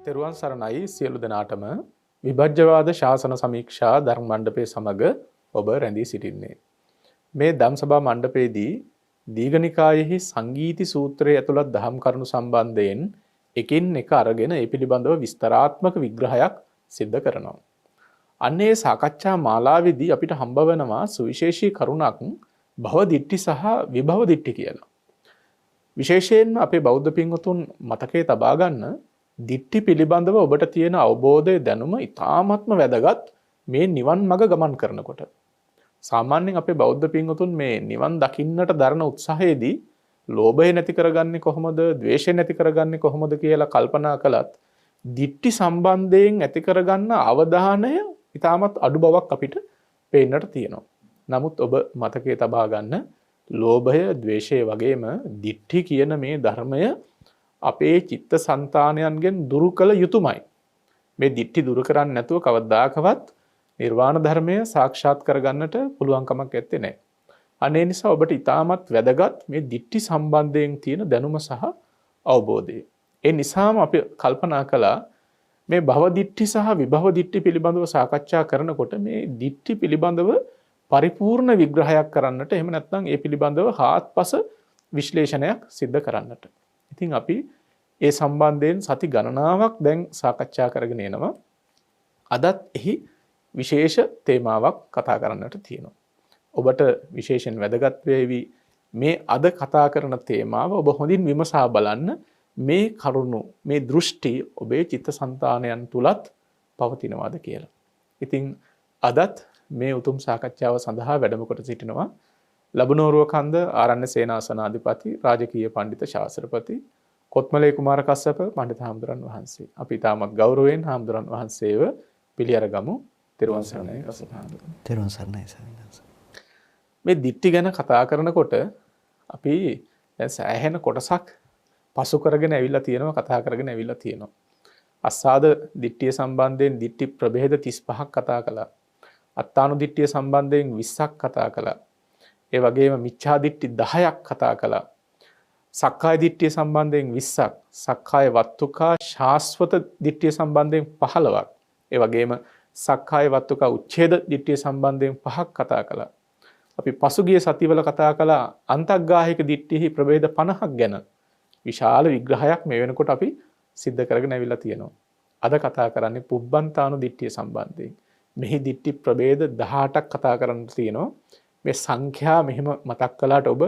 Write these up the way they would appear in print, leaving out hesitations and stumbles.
තෙරුවන් සරණයි සියලු දෙනාටම විභජ්‍යවාද ශාසන සමීක්ෂා ධර්ම මණ්ඩපයේ සමග ඔබ රැඳී සිටින්නේ. මේ ධම්සභා මණ්ඩපයේදී දීඝනිකායෙහි සංගීති සූත්‍රයේ ඇතුළත් දහම් කරුණු සම්බන්ධයෙන් එකින් එක අරගෙන ඒ පිළිබඳව විස්තරාත්මක විග්‍රහයක් සිද්ධ කරනවා. අන්නේ සාකච්ඡා මාලාවේදී අපිට හම්බ වෙනවා සුවිශේෂී කරුණක් භව දිට්ඨි සහ විභව දිට්ඨි කියලා. විශේෂයෙන්ම අපේ බෞද්ධ පින්වතුන් මතකයේ තබා ගන්න දිට්ඨි පිළිබඳව ඔබට තියෙන අවබෝධය දැනුම ඉතාමත්ම වැදගත් මේ නිවන් මඟ ගමන් කරනකොට. සාමාන්‍යයෙන් අපේ බෞද්ධ පින්වතුන් මේ නිවන් දකින්නට දරන උත්සාහයේදී ලෝභය නැති කරගන්නේ කොහොමද, ද්වේෂය නැති කරගන්නේ කොහොමද කියලා කල්පනා කළත් දිට්ඨි සම්බන්ධයෙන් ඇති කරගන්න අවධානය ඉතාමත් අඩු බවක් අපිට පේන්නට තියෙනවා. නමුත් ඔබ මතකයේ තබා ගන්න ලෝභය, ද්වේෂය වගේම දිට්ඨි කියන මේ ධර්මය අපේ චිත්ත සංතානයන්ගෙන් දුරු කළ යුතුමයි. මේ දිට්ඨි දුරු කරන්නේ නැතුව කවදාකවත් නිර්වාණ ධර්මය සාක්ෂාත් කරගන්නට පුළුවන් කමක් නැත්තේ නෑ. අනේ නිසා ඔබට ඉතාමත් වැදගත් මේ දිට්ඨි සම්බන්ධයෙන් තියෙන දැනුම සහ අවබෝධය. ඒ නිසාම අපි කල්පනා කළා මේ භව දිට්ඨි සහ විභව දිට්ඨි පිළිබඳව සාකච්ඡා කරනකොට මේ දිට්ඨි පිළිබඳව පරිපූර්ණ විග්‍රහයක් කරන්නට, එහෙම නැත්නම් ඒ පිළිබඳව හාත්පස විශ්ලේෂණයක් සිද්ධ කරන්නට. ඉතින් අපි ඒ සම්බන්ධයෙන් සති ගණනාවක් දැන් සාකච්ඡා කරගෙන එනවා. අදත් එහි විශේෂ තේමාවක් කතා කරන්නට තියෙනවා. ඔබට විශේෂයෙන් වැදගත් වේවි මේ අද කතා කරන තේමාව ඔබ හොඳින් විමසා බලන්න. මේ කරුණු, මේ දෘෂ්ටි ඔබේ චිත්තසංතානයන් තුලත් පවතිනවාද කියලා. ඉතින් අදත් මේ උතුම් සාකච්ඡාව සඳහා වැඩම කොට සිටිනවා ලබනෝරුව කන්ද ආරණ්‍ය සේනාසනාධිපති රාජකීය පඬිත ශාස්ත්‍රපති කොත්මලේ කුමාර කස්සප පඬිත හාමුදුරන් වහන්සේ. අපි තාමත් ගෞරවයෙන් හාමුදුරන් වහන්සේව පිළිඅරගමු. තෙරුවන් සරණයි කස්සප හාමුදුරන්. තෙරුවන් සරණයි සමිඳාස. මේ දිට්ඨි ගැන කතා කරනකොට අපි දැන් සෑහෙන කොටසක් පසු කරගෙන ඇවිල්ලා තියෙනවා, කතා කරගෙන ඇවිල්ලා තියෙනවා. අස්සාද දිට්ඨිය සම්බන්ධයෙන් දිට්ඨි ප්‍රභේද 35ක් කතා කළා. අත්තානු දිට්ඨිය සම්බන්ධයෙන් 20ක් කතා කළා. ඒ වගේම මිච්ඡා දිට්ඨි 10ක් කතා කළා. සක්කාය දිට්ඨිය සම්බන්ධයෙන් 20ක්, සක්කාය වත්තුකා ශාස්වත දිට්ඨිය සම්බන්ධයෙන් 15ක්, ඒ වගේම සක්කාය වත්තුකා උච්ඡේද දිට්ඨිය සම්බන්ධයෙන් 5ක් කතා කළා. අපි පසුගිය සතිවල කතා කළා අන්තග්ගාහික දිට්ඨිෙහි ප්‍රභේද 50ක් ගැන. විශාල විග්‍රහයක් මේ වෙනකොට අපි සිද්ධ කරගෙන ඇවිල්ලා තියෙනවා. අද කතා කරන්නේ පුබ්බන්තානු දිට්ඨිය සම්බන්ධයෙන්. මෙහි දිට්ඨි ප්‍රභේද 18ක් කතා කරන්න තියෙනවා. මේ සංඛ්‍යා මෙහෙම මතක් කළාට ඔබ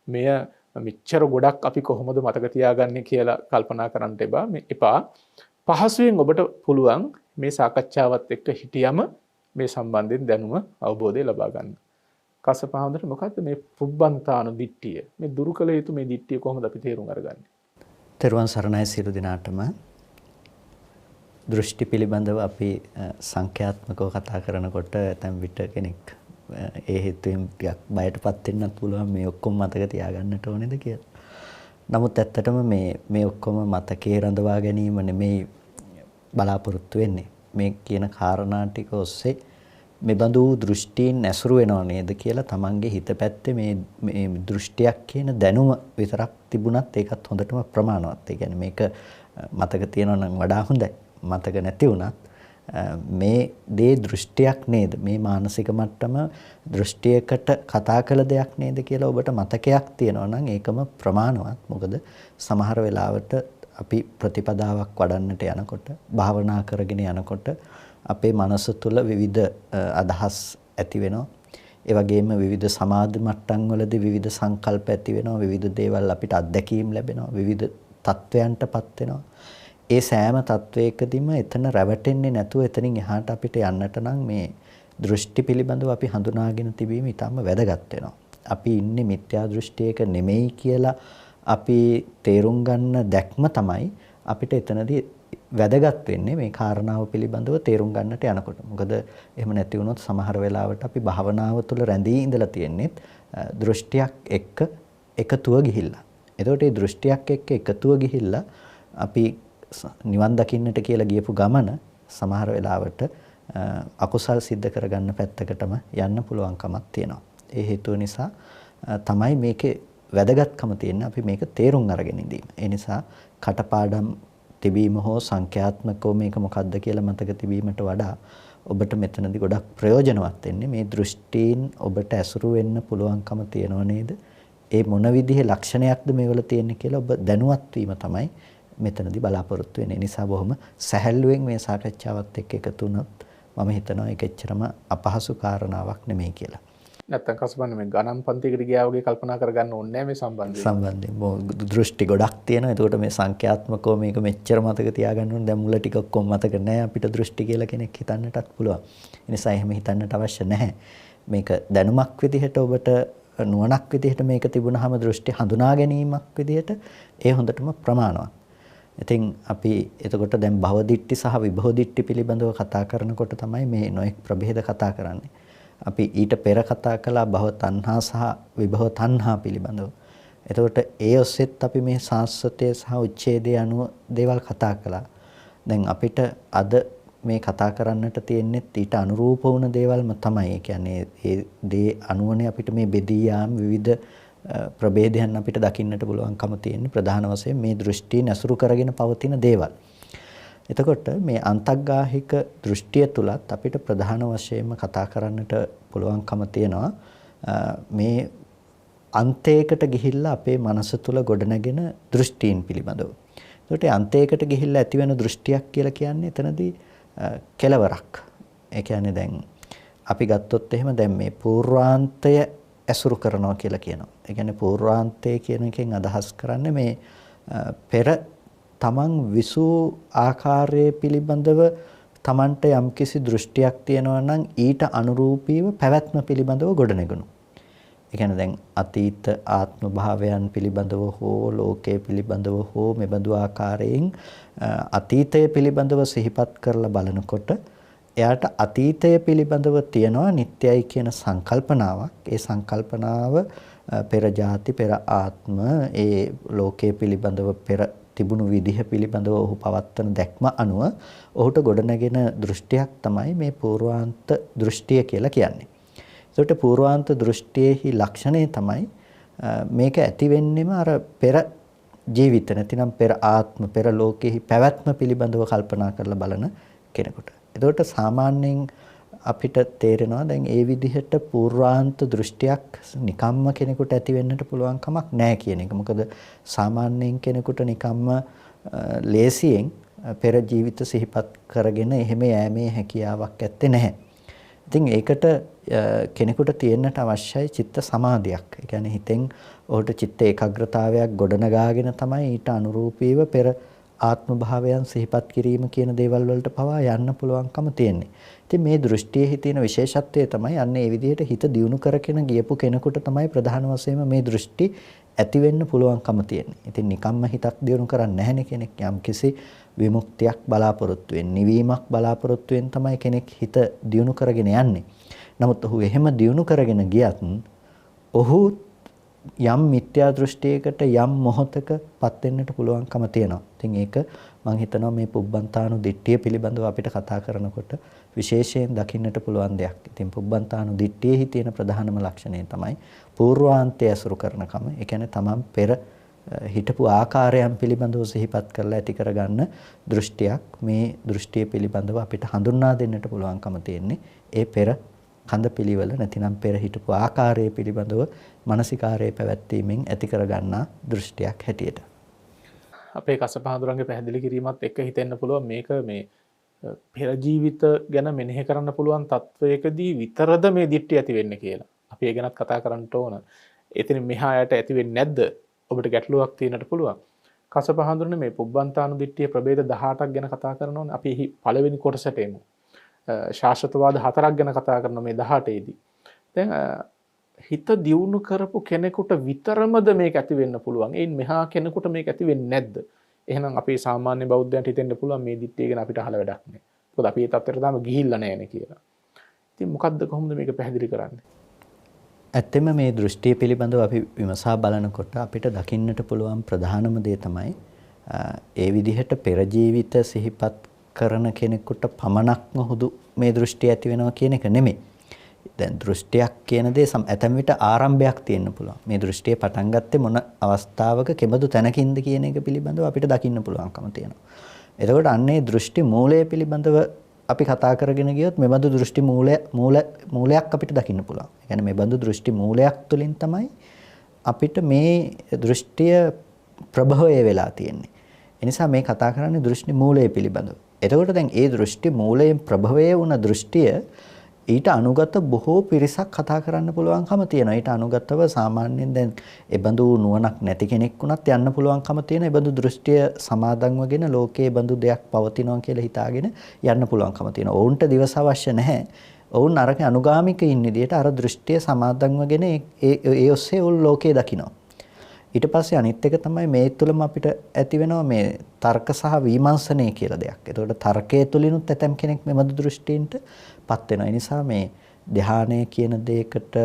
මෙය මෙච්චර ගොඩක් අපි කොහොමද මතක තියාගන්නේ කියලා කල්පනා කරන්න එපා. පහසුවෙන් ඔබට පුළුවන් මේ සාකච්ඡාවත් එක්ක හිටියම මේ සම්බන්ධයෙන් දැනුම අවබෝධය ලබා ගන්න. කස්සප හාමුදුරුවෝ මොකද්ද මේ පුබ්බන්තානු දිට්ඨිය? මේ දුරු කළ යුතු මේ දිට්ඨිය කොහොමද අපි තේරුම් අරගන්නේ? තෙරුවන් සරණයි සියලු දෙනාටම. දෘෂ්ටි පිළිබඳව අපි සංඛ්‍යාත්මකව කතා කරනකොට ඇතැම් විට කෙනෙක් ඒ හේතුවෙන් ටිකක් බයටපත් වෙන්නත් පුළුවන් මේ ඔක්කොම මතක තියාගන්නට ඕනේද කියලා. නමුත් ඇත්තටම මේ ඔක්කොම මතකේ රඳවා ගැනීම නෙමෙයි බලාපොරොත්තු වෙන්නේ. මේ කියන කාරණා ටික ඔස්සේ මේ බඳු දෘෂ්ටීන් ඇසුරු වෙනව නේද කියලා තමන්ගේ හිත පැත්තේ මේ දෘෂ්ටියක් කියන දැනුම විතරක් තිබුණත් ඒකත් හොඳටම ප්‍රමාණවත්. ඒ කියන්නේ මේක මතක තියෙනවා නම් වඩා හොඳයි. මතක නැති වුණත් මේ දේ දෘෂ්ටියක් නේද, මේ මානසික මට්ටම දෘෂ්ටියකට කතා කළ දෙයක් නේද කියලා ඔබට මතකයක් තියෙනවා නම් ඒකම ප්‍රමාණවත්. මොකද සමහර වෙලාවට අපි ප්‍රතිපදාවක් වඩන්නට යනකොට, භාවනා කරගෙන යනකොට අපේ මනස තුළ විවිධ අදහස් ඇති වෙනවා. ඒ වගේම විවිධ සමාධි මට්ටම් වලදී විවිධ සංකල්ප ඇති වෙනවා. විවිධ දේවල් අපිට අත්දැකීම් ලැබෙනවා. විවිධ තත්වයන්ටපත් වෙනවා. ඒ සෑම තත්වයකදීම එතන රැවටෙන්නේ නැතුව එතනින් එහාට අපිට යන්නට නම් මේ දෘෂ්ටි පිළිබඳව අපි හඳුනාගෙන තිබීම ඉතාම වැදගත් වෙනවා. අපි ඉන්නේ මිත්‍යා දෘෂ්ටියක නෙමෙයි කියලා අපි තේරුම් ගන්න දැක්ම තමයි අපිට එතනදී වැදගත් වෙන්නේ මේ කාරණාව පිළිබඳව තේරුම් ගන්නට යනකොට. මොකද එහෙම නැති වුණොත් සමහර වෙලාවට අපි භාවනාව තුළ රැඳී ඉඳලා තියෙන්නේ දෘෂ්ටියක් එක්ක එකතුව ගිහිල්ලා. එතකොට මේ දෘෂ්ටියක් එක්ක එකතුව ගිහිල්ලා අපි නිවන් දකින්නට කියලා ගියපු ගමන සමහර වෙලාවට අකුසල් සිද්ධ කරගන්න පැත්තකටම යන්න පුළුවන්කමක් තියෙනවා. ඒ හේතුව නිසා තමයි මේකේ වැදගත්කම තියෙන්නේ අපි මේක තේරුම් අරගෙන ඉඳීම. ඒ නිසා කටපාඩම් තිබීම හෝ සංඛ්‍යාත්මකව මේක මොකක්ද කියලා මතක තිබීමට වඩා ඔබට මෙතනදී ගොඩක් ප්‍රයෝජනවත් වෙන්නේ මේ දෘෂ්ටීන් ඔබට ඇසුරු වෙන්න පුළුවන්කම තියෙනව නේද? ඒ මොන විදිහේ ලක්ෂණයක්ද මේවල තියෙන්නේ කියලා ඔබ දැනුවත් වීම තමයි මෙතනදී බලාපොරොත්තු වෙන්නේ. නිසා බොහොම සැහැල්ලුවෙන් මේ සාකච්ඡාවත් එක්ක එකතු වුණොත් මම හිතනවා ඒක එච්චරම අපහසු කාරණාවක් නෙමෙයි කියලා. නැත්තම් කසපන්න මේ ගණන් පන්තියකට ගියා වගේ කල්පනා කරගන්න ඕනේ නැහැ මේ සම්බන්ධයෙන් දෘෂ්ටි ගොඩක් තියෙනවා. ඒකට මේ සංඛ්‍යාත්මකව මේක මෙච්චර මතක තියාගන්න ඕනේ. දැන් මුල ටික ඔක්කොම මතක නැහැ. අපිට දෘෂ්ටි කියලා කෙනෙක් හිතන්නටත් පුළුවන්. ඒ නිසා එහෙම හිතන්නට අවශ්‍ය නැහැ. මේක දැනුමක් විදිහට ඔබට නුවණක් විදිහට මේක තිබුණාම දෘෂ්ටි හඳුනා ගැනීමක් විදිහට ඒ හොඳටම ප්‍රමාණවත්. ඉතින් අපි එතකොට දැන් භවදිට්ඨි සහ විභවදිට්ඨි පිළිබඳව කතා කරනකොට තමයි මේ නොඑක් ප්‍රභේද කතා කරන්නේ. අපි ඊට පෙර කතා කළා භව තණ්හා සහ විභව තණ්හා පිළිබඳව. එතකොට ඒ ඔස්සෙත් අපි මේ සාස්වතය සහ උච්ඡේදය අනුව දේවල් කතා කළා. දැන් අපිට අද මේ කතා කරන්නට තියෙන්නේ ඊට අනුරූප වුණ දේවල්ම තමයි. ඒ කියන්නේ ඒ දේ අනුවනේ අපිට මේ බෙදී යාම විවිධ ප්‍රභේදයන් අපිට දකින්නට පුළුවන්කම තියෙන්නේ. ප්‍රධාන වශයෙන් මේ දෘෂ්ටි නැසුරු කරගෙන පවතින දේවල්. එතකොට මේ අන්තග්ගාහික දෘෂ්ටිය තුලත් අපිට ප්‍රධාන වශයෙන්ම කතා කරන්නට පුළුවන්කම තියෙනවා මේ අන්තයකට ගිහිල්ලා අපේ මනස තුල ගොඩනගෙන දෘෂ්ටීන් පිළිබඳව. එතකොට අන්තයකට ගිහිල්ලා ඇතිවෙන දෘෂ්ටියක් කියලා කියන්නේ එතනදී කෙලවරක්. ඒ කියන්නේ දැන් අපි ගත්තොත් එහෙම දැන් මේ පූර්වාන්තය ඇසුරු කරනවා කියලා කියනවා. ඒ කියන්නේ පූර්වාන්තය කියන එකෙන් අදහස් කරන්නේ මේ පෙර තමන් විසූ ආකාරයේ පිළිබඳව තමන්ට යම්කිසි දෘෂ්ටියක් තියෙනවා නම් ඊට අනුරූපීව පැවැත්ම පිළිබඳව ගොඩනගනු. ඒ කියන්නේ දැන් අතීත ආත්ම භාවයන් පිළිබඳව හෝ ලෝකයේ පිළිබඳව හෝ මෙබඳු ආකාරයෙන් අතීතය පිළිබඳව සිහිපත් කරලා බලනකොට එයාට අතීතය පිළිබඳව තියෙනවා නිට්ටයයි කියන සංකල්පනාවක්. ඒ සංකල්පනාව පෙර ජාති පෙර ආත්ම ඒ ලෝකයේ පිළිබඳව පෙර තිබුණු විදිහ පිළිබඳව ඔහු පවත්වන දැක්ම අනුව ඔහුට ගොඩනගෙන දෘෂ්ටියක් තමයි මේ පූර්වාන්ත දෘෂ්ටිය කියලා කියන්නේ. ඒකට පූර්වාන්ත දෘෂ්ටියේහි ලක්ෂණය තමයි මේක ඇති වෙන්නෙම අර පෙර ජීවිත නැතිනම් පෙර ආත්ම පෙර ලෝකෙහි පැවැත්ම පිළිබඳව කල්පනා කරලා බලන කෙනෙකුට. එතකොට සාමාන්‍යයෙන් අපිට තේරෙනවා දැන් ඒ විදිහට පූර්වාන්ත දෘෂ්ටියක් නිකම්ම කෙනෙකුට ඇති වෙන්නට පුළුවන් කමක් නැහැ කියන එක. මොකද සාමාන්‍යයෙන් කෙනෙකුට නිකම්ම ලේසියෙන් පෙර ජීවිත සිහිපත් කරගෙන එහෙම යෑමේ හැකියාවක් ඇත්තේ නැහැ. ඉතින් ඒකට කෙනෙකුට තියෙන්නට අවශ්‍යයි චිත්ත සමාධියක්. ඒ කියන්නේ හිතෙන් ඔහුට චිත්ත ඒකාග්‍රතාවයක් ගොඩනගාගෙන තමයි ඊට අනුරූපීව පෙර ආත්ම භාවයන් සිහිපත් කිරීම කියන දේවල් වලට පවා යන්න පුළුවන්කම තියෙන්නේ. ඉතින් මේ දෘෂ්ටියේ තියෙන විශේෂත්වය තමයි අන්න ඒ විදිහට හිත දියුණු කරගෙන ගියපු කෙනෙකුට තමයි ප්‍රධාන වශයෙන්ම මේ දෘෂ්ටි ඇති වෙන්න පුළුවන්කම තියෙන්නේ. ඉතින් නිකම්ම හිතක් දියුණු කරන්නේ නැහැනේ කෙනෙක්. යම්කිසි විමුක්තියක් බලාපොරොත්තු වෙන්නේ, නිවීමක් බලාපොරොත්තු වෙන තමයි කෙනෙක් හිත දියුණු කරගෙන යන්නේ. නමුත් ඔහු එහෙම දියුණු කරගෙන ගියත් ඔහු යම් මිත්‍යා දෘෂ්ටියකට යම් මොහතකපත් වෙන්නට පුළුවන්කම තියෙනවා. ඉතින් ඒක මම හිතනවා මේ පුබ්බන්තානු දිට්ඨිය පිළිබඳව අපිට කතා කරනකොට විශේෂයෙන් දකින්නට පුළුවන් දෙයක්. ඉතින් පුබ්බන්තානු දිට්ඨියේ තියෙන ප්‍රධානම ලක්ෂණය තමයි පූර්වාන්තය අසුරු කරනකම. ඒ කියන්නේ තමන් පෙර හිටපු ආකාරයන් පිළිබඳව සිහිපත් කරලා ඇති කරගන්න දෘෂ්ටියක්. මේ දෘෂ්ටිය පිළිබඳව අපිට හඳුන්වා දෙන්නට පුළුවන්කම තියෙන්නේ ඒ පෙර කඳ පිළිවෙල නැතිනම් පෙර හිටපු ආකාරයේ පිළිබඳව මානසිකාරයේ පැවැත්වීමෙන් ඇති කරගන්නා දෘෂ්ටියක් හැටියට. අපේ කසපහඳුරන්ගේ පැහැදිලි කිරීමත් එක්ක හිතෙන්න පුළුවන් මේක මේ පෙර ජීවිත ගැන මෙනෙහි කරන්න පුළුවන් තත්වයකදී විතරද මේ දිට්ඨිය ඇති වෙන්නේ කියලා. අපි ඒ ගැනත් කතා කරන්න ඕන. එතන මෙහායට ඇති වෙන්නේ නැද්ද? ඔබට ගැටලුවක් තියෙන්නට පුළුවන්. කසපහඳුරනේ මේ පුබ්බන්තානු දිට්ඨිය ප්‍රභේද 18ක් ගැන කතා කරනෝනේ. අපි එහි පළවෙනි කොටසට එමු. ශාස්ත්‍රවාද 4ක් ගැන කතා කරන මේ 18 දී. දැන් හිත දියුණු කරපු කෙනෙකුට විතරමද මේක ඇති වෙන්න පුළුවන්. ඒන් මෙහා කෙනෙකුට මේක ඇති වෙන්නේ නැද්ද? එහෙනම් අපේ සාමාන්‍ය බෞද්ධයන්ට හිතෙන්න පුළුවන් මේ දිට්ඨිය ගැන අපිට අහලා වැඩක් නැහැ. මොකද අපි ඒ තත්ත්වයට තාම ගිහිල්ලා නැහැනේ කියලා. ඉතින් මොකද්ද කොහොමද මේක පැහැදිලි කරන්නේ? ඇත්තම මේ දෘෂ්ටිය පිළිබඳව අපි විමසා බලනකොට අපිට දකින්නට පුළුවන් ප්‍රධානම දේ තමයි ඒ විදිහට පෙර ජීවිත සිහිපත් කරන කෙනෙකුට පමණක්ම හුදු මේ දෘෂ්ටිය ඇති වෙනවා කියන එක නෙමෙයි. දැන් දෘෂ්ටියක් කියන දේ ඇතැම් විට ආරම්භයක් තියෙන්න පුළුවන්. මේ දෘෂ්ටිය පටන් ගත්තේ මොන අවස්ථාවක කෙබඳු තැනකින්ද කියන එක පිළිබඳව අපිට දකින්න පුළුවන්කම තියෙනවා. එතකොට අන්නේ දෘෂ්ටි මූලය පිළිබඳව අපි කතා කරගෙන ගියොත් මෙබඳු දෘෂ්ටි මූලයක් අපිට දකින්න පුළුවන්. ඒ කියන්නේ මෙබඳු දෘෂ්ටි මූලයක් තුලින් තමයි අපිට මේ දෘෂ්ටිය ප්‍රභවය වෙලා තියෙන්නේ. ඒ නිසා මේ කතා කරන්නේ දෘෂ්ටි මූලය පිළිබඳව. එතකොට දැන් ඒ දෘෂ්ටි මූලයෙන් ප්‍රභවය වුණ දෘෂ්ටිය ඊට අනුගත බොහෝ පිරිසක් කතා කරන්න පුළුවන්කම තියෙනවා. ඊට අනුගතව සාමාන්‍යයෙන් දැන් එබඳු නුවණක් නැති කෙනෙක් වුණත් යන්න පුළුවන්කම තියෙන එබඳු දෘෂ්ටිය සමාදන්වගෙන ලෝකයේ බඳු දෙයක් පවතිනවා කියලා හිතාගෙන යන්න පුළුවන්කම තියෙනවා. ඔවුන්ට දිවස අවශ්‍ය නැහැ. ඔවුන් අරක අනුගාමිකයින් විදියට අර දෘෂ්ටිය සමාදන්වගෙන ඒ ඔස්සේ ඔවුන් ලෝකේ දකිනවා. ඊට පස්සේ අනිත් එක තමයි මේ තුළම අපිට ඇති වෙනවා මේ තර්ක සහ විමර්ශනය කියලා දෙයක්. ඒතකොට තර්කයේ තුලිනුත් ඇතම් කෙනෙක් මෙබඳු දෘෂ්ටීන්ට පත් වෙනවා. ඒ නිසා මේ ධානය කියන දෙයකට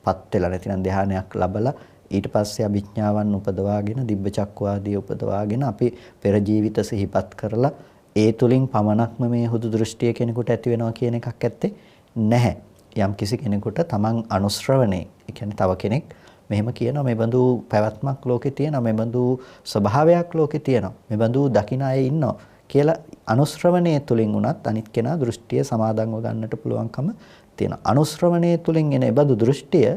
පත් වෙලා නැතිනම් ධානයක් ලබලා ඊට පස්සේ අභිඥාවන් උපදවාගෙන දිබ්බ චක්කු ආදී උපදවාගෙන අපි පෙර ජීවිත සිහිපත් කරලා ඒ තුලින් පමණක්ම මේ හුදු දෘෂ්ටිය කෙනෙකුට ඇති වෙනවා කියන එකක් ඇත්තේ නැහැ. යම් කිසි කෙනෙකුට තමන් අනුශ්‍රවණේ, ඒ කියන්නේ තව කෙනෙක් මෙහෙම කියනවා මේ බඳු පැවැත්මක් ලෝකේ තියෙනවා, මේ බඳු ස්වභාවයක් ලෝකේ තියෙනවා, මේ බඳු දකින්න අය ඉන්නවා කියලා අනුශ්‍රවණයේ තුලින් උනත් අනිත් කෙනා දෘෂ්ටිය සමාදන්ව ගන්නට පුළුවන්කම තියෙනවා. අනුශ්‍රවණයේ තුලින් එන බඳු දෘෂ්ටිය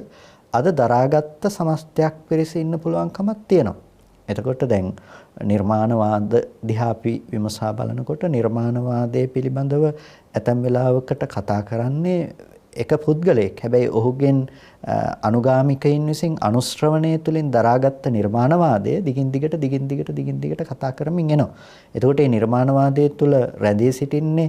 අද දරාගත්ත සමස්තයක් පිරිස ඉන්න පුළුවන්කමක් තියෙනවා. එතකොට දැන් නිර්මාණවාද දිහා අපි විමසා බලනකොට නිර්මාණවාදයේ පිළිබඳව ඇතැම් වෙලාවකට කතා කරන්නේ එක පුද්ගලයෙක්. හැබැයි ඔහුගෙන් අනුගාමිකයින් විසින් අනුශ්‍රවණය තුලින් දරාගත්ත නිර්මාණවාදය දිගින් දිගට කතා කරමින් එනවා. එතකොට මේ නිර්මාණවාදයේ තුල රැඳී සිටින්නේ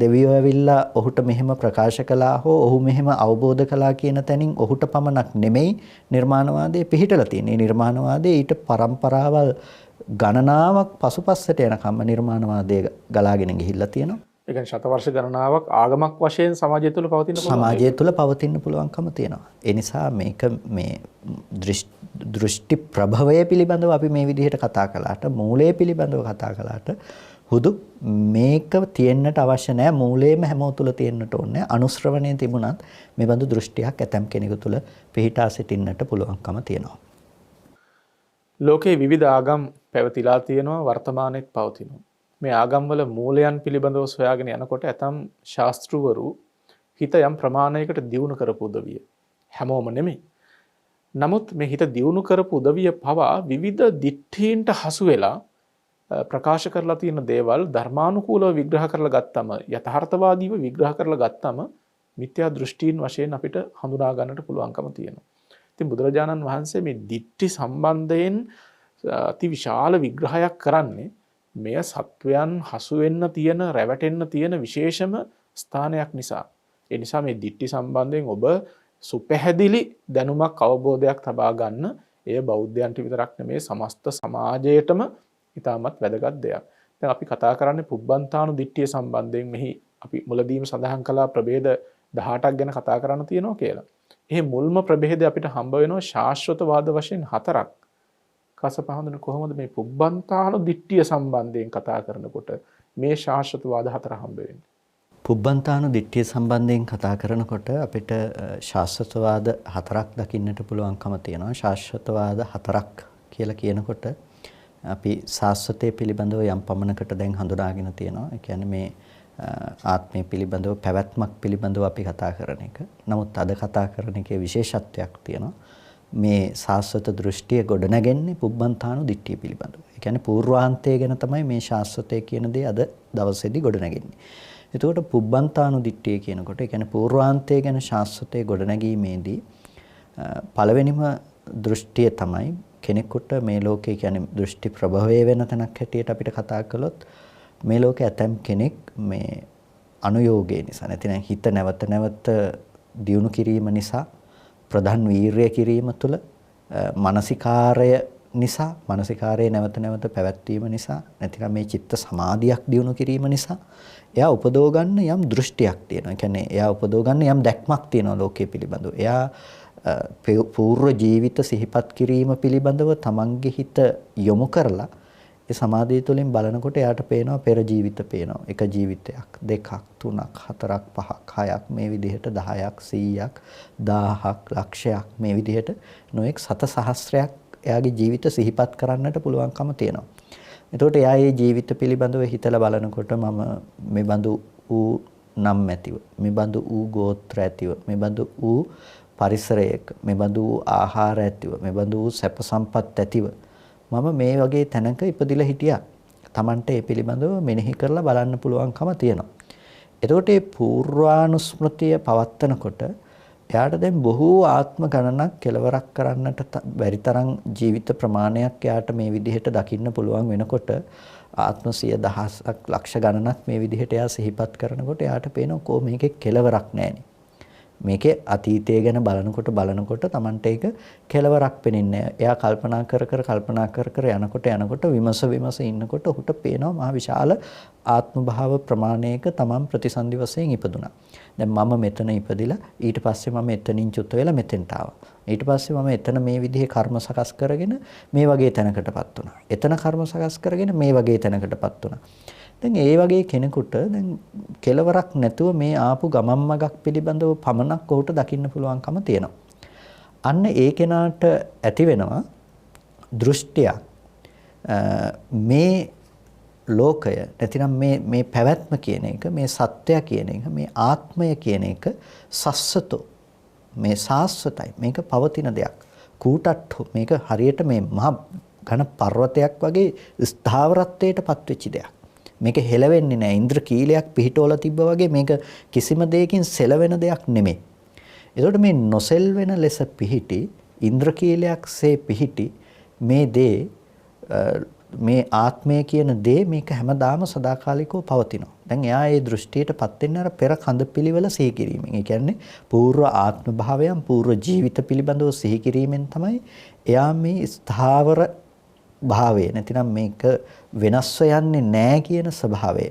දෙවියෝ ඇවිල්ලා ඔහුට මෙහෙම ප්‍රකාශ කළා හෝ ඔහු මෙහෙම අවබෝධ කළා කියන තැනින් ඔහුට පමණක් නෙමෙයි නිර්මාණවාදයේ පිහිටලා තියෙන්නේ. නිර්මාණවාදයේ ඊට පරම්පරාවල් ගණනාවක් පසුපස්සට යනකම් නිර්මාණවාදය ගලාගෙන ගිහිල්ලා තියෙනවා. ඒ කියන්නේ ශතවර්ෂ ගණනාවක් ආගමක් වශයෙන් සමාජය තුළ පවතින සමාජය තුළ පවතින්න පුළුවන්කම තියෙනවා. ඒ නිසා මේක මේ දෘෂ්ටි ප්‍රභවය පිළිබඳව අපි මේ විදිහට කතා කළාට, මූලය පිළිබඳව කතා කළාට හුදු මේක තියෙන්නට අවශ්‍ය නැහැ. මූලයේම හැමෝ තුළ තියෙන්නට ඕනේ. අනුශ්‍රවණයේ තිබුණත් මේ බඳු දෘෂ්ටියක් ඇතම් කෙනෙකු තුළ පිහිටා සිටින්නට පුළුවන්කම තියෙනවා. ලෝකේ විවිධ ආගම් පැවතිලා තියෙනවා, වර්තමානයේත් පවතිනවා. මේ ආගම්වල මූලයන් පිළිබඳව සොයාගෙන යනකොට ඇතම් ශාස්ත්‍රවරු හිත යම් ප්‍රමාණයකට දියුණු කරපු උදවිය. හැමෝම නෙමෙයි. නමුත් මේ හිත දියුණු කරපු උදවිය පවා විවිධ දිට්ඨීන්ට හසු වෙලා ප්‍රකාශ කරලා තියෙන දේවල් ධර්මානුකූලව විග්‍රහ කරලා ගත්තම, යථාර්ථවාදීව විග්‍රහ කරලා ගත්තම මිත්‍යා දෘෂ්ටීන් වශයෙන් අපිට හඳුනා ගන්නට පුළුවන්කම තියෙනවා. ඉතින් බුදුරජාණන් වහන්සේ මේ දිට්ඨි සම්බන්ධයෙන් අති විශාල විග්‍රහයක් කරන්නේ මෙය සත්වයන් හසු වෙන්න තියෙන, රැවටෙන්න තියෙන විශේෂම ස්ථානයක් නිසා. ඒ නිසා මේ දිට්ඨි සම්බන්ධයෙන් ඔබ සුපැහැදිලි දැනුමක්, අවබෝධයක් තබා ගන්න. එය බෞද්ධයන්ට විතරක් නෙමේ සමස්ත සමාජයටම ඉතාමත් වැදගත් දෙයක්. දැන් අපි කතා කරන්නේ පුබ්බන්තාණු දිට්ඨිය සම්බන්ධයෙන්. මෙහි අපි මුලදීම සඳහන් කළා ප්‍රභේද 18ක් ගැන කතා කරන්න තියෙනවා කියලා. එහි මුල්ම ප්‍රභේදය අපිට හම්බ වෙනවා ශාස්ත්‍රවාද වශයෙන් 4ක්. කසපහඳුන කොහොමද මේ පුබ්බන්තාණු දිට්ඨිය සම්බන්ධයෙන් කතා කරනකොට මේ ශාස්ත්‍රවාද 4 හම්බ වෙන්නේ? පුබ්බන්තාණු දිට්ඨිය සම්බන්ධයෙන් කතා කරනකොට අපිට ශාස්ත්‍රවාද 4ක් දකින්නට පුළුවන්කම තියෙනවා. ශාස්ත්‍රවාද 4ක් කියලා කියනකොට අපි ශාස්ත්‍රයේ පිළිබඳව යම් පමණකට දැන් හඳුනාගෙන තියෙනවා. ඒ කියන්නේ මේ ආත්මය පිළිබඳව, පැවැත්මක් පිළිබඳව අපි කතා කරන එක. නමුත් අද කතා කරන එකේ විශේෂත්වයක් තියෙනවා. මේ සාස්වත දෘෂ්ටිය ගොඩනැගෙන්නේ පුබ්බන්තාණු දිට්ඨිය පිළිබඳව. ඒ කියන්නේ පූර්වාන්තය ගැන තමයි මේ ශාස්වතය කියන දේ අද දවසේදී ගොඩනැගෙන්නේ. එතකොට පුබ්බන්තාණු දිට්ඨිය කියනකොට, ඒ කියන්නේ පූර්වාන්තය ගැන ශාස්වතය ගොඩනැගීමේදී පළවෙනිම දෘෂ්ටිය තමයි කෙනෙකුට මේ ලෝකේ කියන්නේ දෘෂ්ටි ප්‍රභවය වෙන තැනක් හැටියට අපිට කතා කළොත් මේ ලෝකේ ඇතම් කෙනෙක් මේ අනුയോഗය නිසා නැතිනම් හිත නැවත නැවත දියුණු කිරීම නිසා, ප්‍රධාන වීර්යය කිරීම තුළ, මානසිකාරය නිසා, මානසිකාරයේ නැවත නැවත පැවැත්වීම නිසා, නැතිනම් මේ චිත්ත සමාධියක් දියුණු කිරීම නිසා එයා උපදව ගන්න යම් දෘෂ්ටියක් තියෙනවා. ඒ කියන්නේ එයා උපදව ගන්න යම් දැක්මක් තියෙනවා ලෝකයේ පිළිබඳව. එයා පූර්ව ජීවිත සිහිපත් කිරීම පිළිබඳව තමන්ගේ හිත යොමු කරලා ඒ සමාධිය තුළින් බලනකොට එයාට පේනවා පෙර ජීවිත පේනවා. එක ජීවිතයක්, දෙකක්, තුනක්, හතරක්, පහක්, හයක් මේ විදිහට 10ක්, 100ක්, 1000ක්, ලක්ෂයක් මේ විදිහට නොඑක් සත සහස්‍රයක් එයාගේ ජීවිත සිහිපත් කරන්නට පුළුවන්කම තියෙනවා. එතකොට එයා මේ ජීවිත පිළිබඳව හිතලා බලනකොට මම මේ බඳු වූ නම් ඇතිව, මේ බඳු වූ ගෝත්‍ර ඇතිව, මේ බඳු වූ පරිසරයක, මේ බඳු වූ ආහාර ඇතිව, මේ බඳු වූ සැප සම්පත් ඇතිව මම මේ වගේ තැනක ඉපදිලා හිටියා. Tamante ඒ පිළිබඳව මෙනෙහි කරලා බලන්න පුළුවන්කම තියෙනවා. එතකොට මේ පූර්වානුස්මෘතිය පවත්නකොට එයාට දැන් බොහෝ ආත්ම ගණනක් කෙලවරක් කරන්නට බැරි තරම් ජීවිත ප්‍රමාණයක් එයාට මේ විදිහට දකින්න පුළුවන් වෙනකොට ආත්ම 100,000ක් ලක්ෂ ගණනක් මේ විදිහට එයා සිහිපත් කරනකොට එයාට පේනවා කො මේකේ කෙලවරක් නැහෙනි. මේකේ අතීතය ගැන බලනකොට Tamante එක කෙලවරක් පෙනෙන්නේ නැහැ. එයා කල්පනා කර යනකොට විමස ඉන්නකොට ඔහුට පේනවා මහ විශාල ආත්ම භාව ප්‍රමාණයක තමන් ප්‍රතිසන්දි වශයෙන් ඉපදුනා. දැන් මම මෙතන ඉපදිලා ඊට පස්සේ මම එතනින් චුත වෙලා මෙතෙන්ට ආවා. ඊට පස්සේ මම එතන මේ විදිහේ කර්ම සකස් කරගෙන මේ වගේ තැනකටපත් වුණා. එතන කර්ම සකස් කරගෙන මේ වගේ තැනකටපත් වුණා. දැන් ඒ වගේ කෙනෙකුට දැන් කෙලවරක් නැතුව මේ ආපු ගමන් මගක් පිළිබඳව පමණක් ඔහුට දකින්න පුළුවන්කම තියෙනවා. අන්න ඒ කෙනාට ඇති වෙනවා දෘෂ්ටියක්. මේ ලෝකය නැතිනම් මේ පැවැත්ම කියන එක, මේ සත්‍යය කියන එක, මේ ආත්මය කියන එක සස්සතෝ, මේ සාස්වතයි, මේක පවතින දෙයක්. කූටට්ඨෝ, මේක හරියට මේ මහ ඝන පර්වතයක් වගේ ස්ථාවරත්වයට පත්වෙච්ච දෙයක්. මේක හෙලවෙන්නේ නැහැ. ඉන්ද්‍රකීලයක් පිහිටවලා තිබ්බා වගේ මේක කිසිම දෙයකින් සෙලවෙන දෙයක් නෙමෙයි. ඒකට මේ නොසෙල්වෙන ලෙස පිහිටි ඉන්ද්‍රකීලයක්සේ පිහිටි මේ දේ, මේ ආත්මය කියන දේ මේක හැමදාම සදාකාලිකව පවතිනවා. දැන් එයා ඒ දෘෂ්ටියටපත් වෙන්නේ අර පෙර කඳ පිළිවෙල සිහි කිරීමෙන්. ඒ කියන්නේ పూర్ව ආත්ම භාවයන්, పూర్ව ජීවිත පිළිබඳව සිහි කිරීමෙන් තමයි එයා මේ ස්ථාවර භාවය නැතිනම් මේක වෙනස්ව යන්නේ නැහැ කියන ස්වභාවය.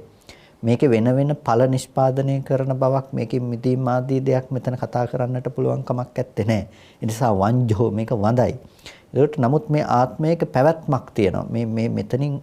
මේකේ වෙන ඵල නිෂ්පාදනය කරන බවක්, මේකේ මිදීම් ආදී දෙයක් මෙතන කතා කරන්නට පුළුවන් කමක් නැත්තේ නෑ. ඒ නිසා වංජෝ, මේක වඳයි. ඒකට නමුත් මේ ආත්මයක පැවැත්මක් තියෙනවා. මේ මෙතනින්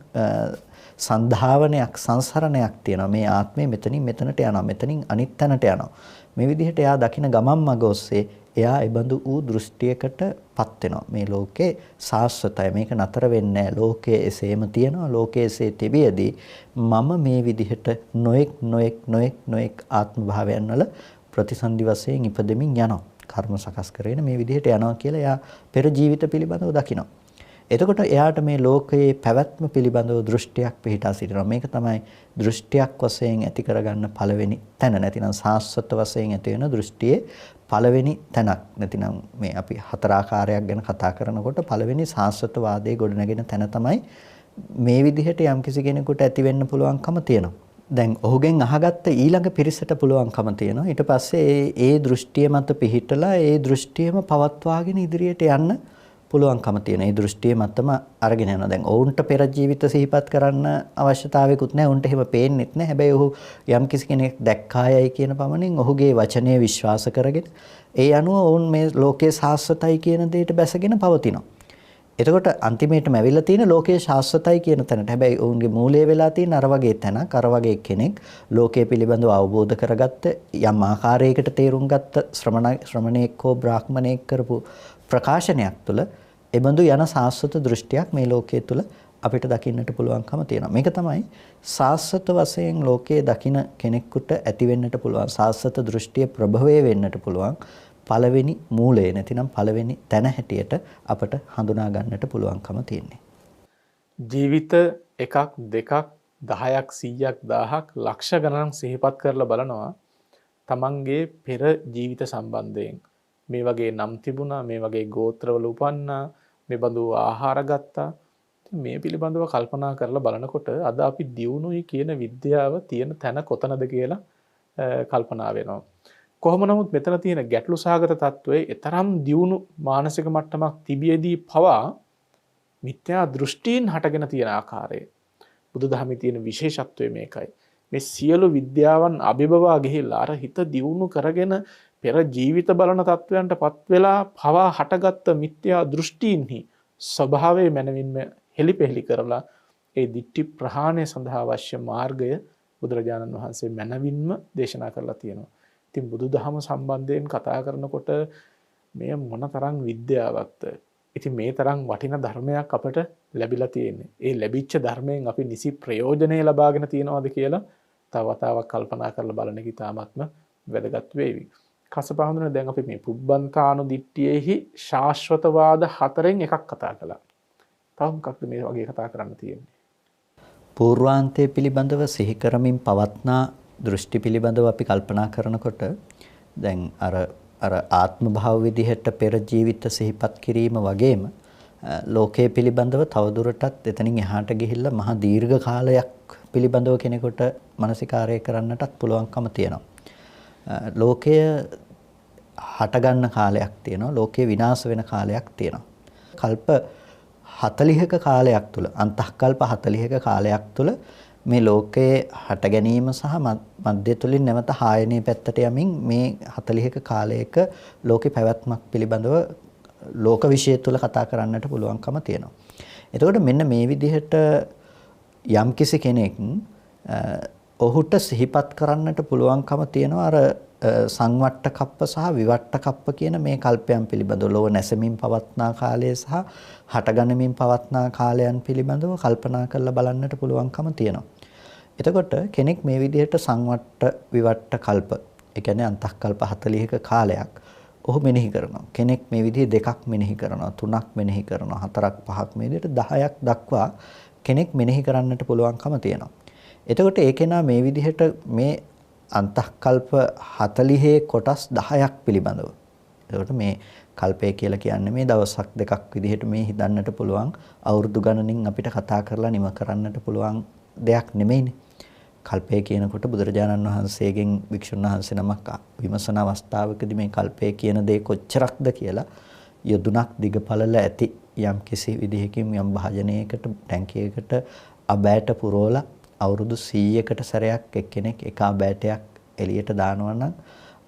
සන්ධාවනයක්, සංසරණයක් තියෙනවා. මේ ආත්මය මෙතනින් මෙතනට යනවා. මෙතනින් අනිත් තැනට යනවා. මේ විදිහට එයා දකින ගමන් මඟ ඔස්සේ එයා ඒබඳු වූ දෘෂ්ටියකටපත් වෙනවා. මේ ලෝකේ සාස්වතයි, මේක නතර වෙන්නේ නැහැ. ලෝකයේ එසේම තියෙනවා. ලෝකයේ එසේ තිබියදී මම මේ විදිහට නොඑක් ආත්ම භාවයන් වල ප්‍රතිසන්දි වශයෙන් ඉපදෙමින් යනවා. කර්ම සකස් කරගෙන මේ විදිහට යනවා කියලා එයා පෙර ජීවිත පිළිබඳව දකිනවා. එතකොට එයාට මේ ලෝකයේ පැවැත්ම පිළිබඳව දෘෂ්ටියක් පිහිටා සිටිනවා. මේක තමයි දෘෂ්ටියක් වශයෙන් ඇති කරගන්න පළවෙනි තැන. නැතිනම් සාස්වත වශයෙන් ඇති වෙන දෘෂ්ටියේ පළවෙනි තැනක්. නැතිනම් මේ අපි හතර ආකාරයක් ගැන කතා කරනකොට පළවෙනි සාස්වත වාදයේ ගොඩනගෙන තැන තමයි මේ විදිහට යම්කිසි කෙනෙකුට ඇති වෙන්න පුළුවන්කම තියෙනවා. දැන් ඔහුගෙන් අහගත්ත ඊළඟ පිරිසට පුළුවන්කම තියෙනවා. ඊට පස්සේ ඒ දෘෂ්ටිය මත පිහිටලා ඒ දෘෂ්ටියම පවත්වාගෙන ඉදිරියට යන්න පුළුවන්කම තියෙන. ඒ දෘෂ්ටිය මතම අරගෙන යනවා. දැන් ඔවුන්ට පෙර ජීවිත සිහිපත් කරන්න අවශ්‍යතාවයකුත් නැහැ. ඔවුන්ට එහෙම පේන්නෙත් නැහැ. හැබැයි ඔහු යම් කිසි කෙනෙක් දැක්කායයි කියන පමණින් ඔහුගේ වචනය විශ්වාස කරගෙන ඒ අනුව ඔවුන් මේ ලෝකයේ සාස්වතයි කියන දෙයට බැසගෙන පවතිනවා. එතකොට අන්තිමේටම ඇවිල්ලා තියෙන ලෝකයේ ශාස්වතයි කියන තැනට. හැබැයි ඔවුන්ගේ මූලය වෙලා තියෙන අර වගේ තැනක්, අර වගේ කෙනෙක් ලෝකයේ පිළිබඳව අවබෝධ කරගත්ත, යම් ආකාරයකට තේරුම් ගත්ත ශ්‍රමණේක් හෝ බ්‍රාහ්මණයෙක් කරපු ප්‍රකාශනයක් තුළ එබඳු යන සාස්වත දෘෂ්ටියක් මේ ලෝකයේ තුල අපිට දකින්නට පුළුවන්කම තියෙනවා. මේක තමයි සාස්වත වශයෙන් ලෝකයේ දකින කෙනෙකුට ඇති වෙන්නට පුළුවන්. සාස්වත දෘෂ්ටිය ප්‍රභවය වෙන්නට පුළුවන්. පළවෙනි මූලය නැතිනම් පළවෙනි තැන හැටියට අපට හඳුනා ගන්නට පුළුවන්කම තියෙන්නේ. ජීවිත එකක්, දෙකක්, 10ක්, 100ක්, 1000ක් ලක්ෂ ගණන් සිහිපත් කරලා බලනවා තමන්ගේ පෙර ජීවිත සම්බන්ධයෙන්. මේ වගේ නම් තිබුණා, මේ වගේ ගෝත්‍රවල උපන්නා, මේ බඳු ආහාර ගත්තා. මේ පිළිබඳව කල්පනා කරලා බලනකොට අද අපි දියුණුයි කියන විද්‍යාව තියෙන තැන කොතනද කියලා කල්පනා වෙනවා. කොහොම නමුත් මෙතන තියෙන ගැටලු සහගත තත්වයේ තරම් දියුණු මානසික මට්ටමක් තිබියදී පවා මිත්‍යා දෘෂ්ටීන් හටගෙන තියෙන ආකාරය බුදුදහමේ තියෙන විශේෂත්වය මේකයි. මේ සියලු විද්‍යාවන් අභිබවා ගිහිල්ලා අර හිත දියුණු කරගෙන පෙර ජීවිත බලන තත්වයන්ටපත් වෙලා පවා හටගත්ත මිත්‍යා දෘෂ්ටීන්හි ස්වභාවය මනවින්ම හෙලිපෙහෙලි කරලා ඒ දිට්ඨි ප්‍රහාණය සඳහා අවශ්‍ය මාර්ගය බුදුරජාණන් වහන්සේ මැනවින්ම දේශනා කරලා තියෙනවා. ඉතින් බුදුදහම සම්බන්ධයෙන් කතා කරනකොට මෙය මොනතරම් විද්‍යාවක්ද? ඉතින් මේ තරම් වටිනා ධර්මයක් අපට ලැබිලා තියෙන්නේ. ඒ ලැබිච්ච ධර්මයෙන් අපි නිසි ප්‍රයෝජනෙ ලබාගෙන තියනවාද කියලා තව වතාවක් කල්පනා කරලා බලන එක ඉතාමත්ම වැදගත් වේවි. කසපහඳුන දැන් අපි මේ පුබ්බන්තානු දිට්ඨියෙහි ශාශ්වතවාද 4න් එකක් කතා කළා. තව මොකක්ද මේ වගේ කතා කරන්න තියෙන්නේ? පූර්වාන්තය පිළිබඳව සිහි කරමින් පවත්නා දෘෂ්ටි පිළිබඳව අපි කල්පනා කරනකොට දැන් අර ආත්ම භාව විදිහට පෙර ජීවිත සිහිපත් කිරීම වගේම ලෝකයේ පිළිබඳව තවදුරටත් එතනින් එහාට ගිහිල්ලා මහා දීර්ඝ කාලයක් පිළිබඳව කෙනෙකුට මානසිකාරය කරන්නටත් පුළුවන්කම තියෙනවා. ලෝකය හටගන්න කාලයක් තියෙනවා. ලෝකය විනාශ වෙන කාලයක් තියෙනවා. කල්ප 40ක කාලයක් තුල අන්තක්කල්ප 40ක කාලයක් තුල මේ ලෝකයේ හට ගැනීම සහ මධ්‍ය තුලින් නැවත හායනයේ පැත්තට යමින් මේ 40ක කාලයක ලෝකේ පැවැත්මක් පිළිබඳව ලෝක විශ්ය තුල කතා කරන්නට පුළුවන්කම තියෙනවා. එතකොට මෙන්න මේ විදිහට යම්කිසි කෙනෙක් ඔහුට සිහිපත් කරන්නට පුළුවන්කම තියෙනවා අර සංවට්ට කප්ප සහ විවට්ට කප්ප කියන මේ කල්පයන් පිළිබඳව ලෝව නැසමින් පවත්නා කාලය සහ හටගැනීමෙන් පවත්නා කාලයන් පිළිබඳව කල්පනා කරලා බලන්නට පුළුවන්කම තියෙනවා. එතකොට කෙනෙක් මේ විදිහට සංවට්ට විවට්ට කල්ප, ඒ කියන්නේ අන්තක්කල්ප 40ක කාලයක් ඔහු මෙනෙහි කරනවා. කෙනෙක් මේ විදිහේ දෙකක් මෙනෙහි කරනවා, තුනක් මෙනෙහි කරනවා, හතරක් පහක් මේ විදිහට 10ක් දක්වා කෙනෙක් මෙනෙහි කරන්නට පුළුවන්කම තියෙනවා. එතකොට ඒ කෙනා මේ විදිහට මේ අන්තක්කල්ප 40 කොටස් 10ක් පිළිබඳව. එතකොට මේ කල්පය කියලා කියන්නේ මේ දවසක් දෙකක් විදිහට මේ හිතන්නට පුළුවන් අවුරුදු ගණනින් අපිට කතා කරලා නිම කරන්නට පුළුවන් දෙයක් නෙමෙයිනේ. කල්පය කියනකොට බුදුරජාණන් වහන්සේගෙන් වික්ෂුන් වහන්සේ නමක් විමසන අවස්ථාවකදී මේ කල්පය කියන දේ කොච්චරක්ද කියලා යොදුනක් දිගපළල ඇති යම් කිසි විදිහකින් යම් භාජනයකට ටැංකියකට අබෑට පුරවලා අවුරුදු 100කට සැරයක් එක්කෙනෙක් එක අබෑටයක් එළියට දානවා නම්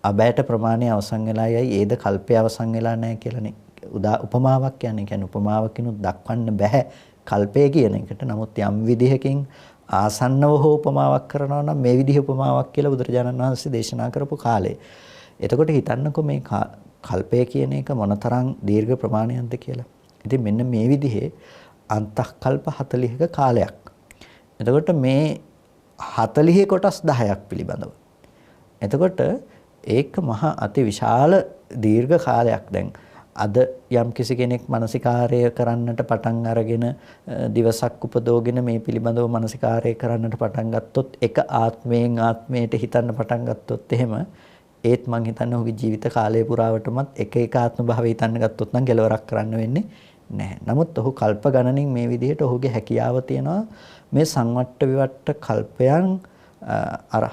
අබෑට ප්‍රමාණය අවසන් වෙලා යයි ඒද කල්පය අවසන් වෙලා නැහැ කියලානේ උපමාවක් කියන්නේ උපමාවකිනුත් දක්වන්න බෑ කල්පය කියන එකට. නමුත් යම් විදිහකින් ආසන්නව හෝ උපමාවක් කරනවා නම් මේ විදිහ උපමාවක් කියලා බුදුරජාණන් වහන්සේ දේශනා කරපු කාලේ. එතකොට හිතන්නකෝ මේ කල්පය කියන එක මොනතරම් දීර්ඝ ප්‍රමාණයක්ද කියලා. ඉතින් මෙන්න මේ විදිහේ අන්තක්කල්ප 40ක කාලයක්. එතකොට මේ 40 කොටස් 10ක් පිළිබඳව. එතකොට ඒක මහා අති විශාල දීර්ඝ කාලයක්. දැන් අද යම් කිසි කෙනෙක් මානසිකාරය කරන්නට පටන් අරගෙන දිවසක් උපදෝගෙන මේ පිළිබඳව මානසිකාරය කරන්නට පටන් ගත්තොත් එක ආත්මයෙන් ආත්මයට හිතන්න පටන් ගත්තොත් එහෙම ඒත් මං හිතන්නේ ඔහුගේ ජීවිත කාලය පුරාවටමත් එක ආත්ම භාවය හිතන්න ගත්තොත් නම් කෙලවරක් කරන්න වෙන්නේ නැහැ. නමුත් ඔහු කල්ප ගණනින් මේ විදිහට ඔහුගේ හැකියාව තියෙනවා මේ සංවට්ට විවට්ට කල්පයන් අර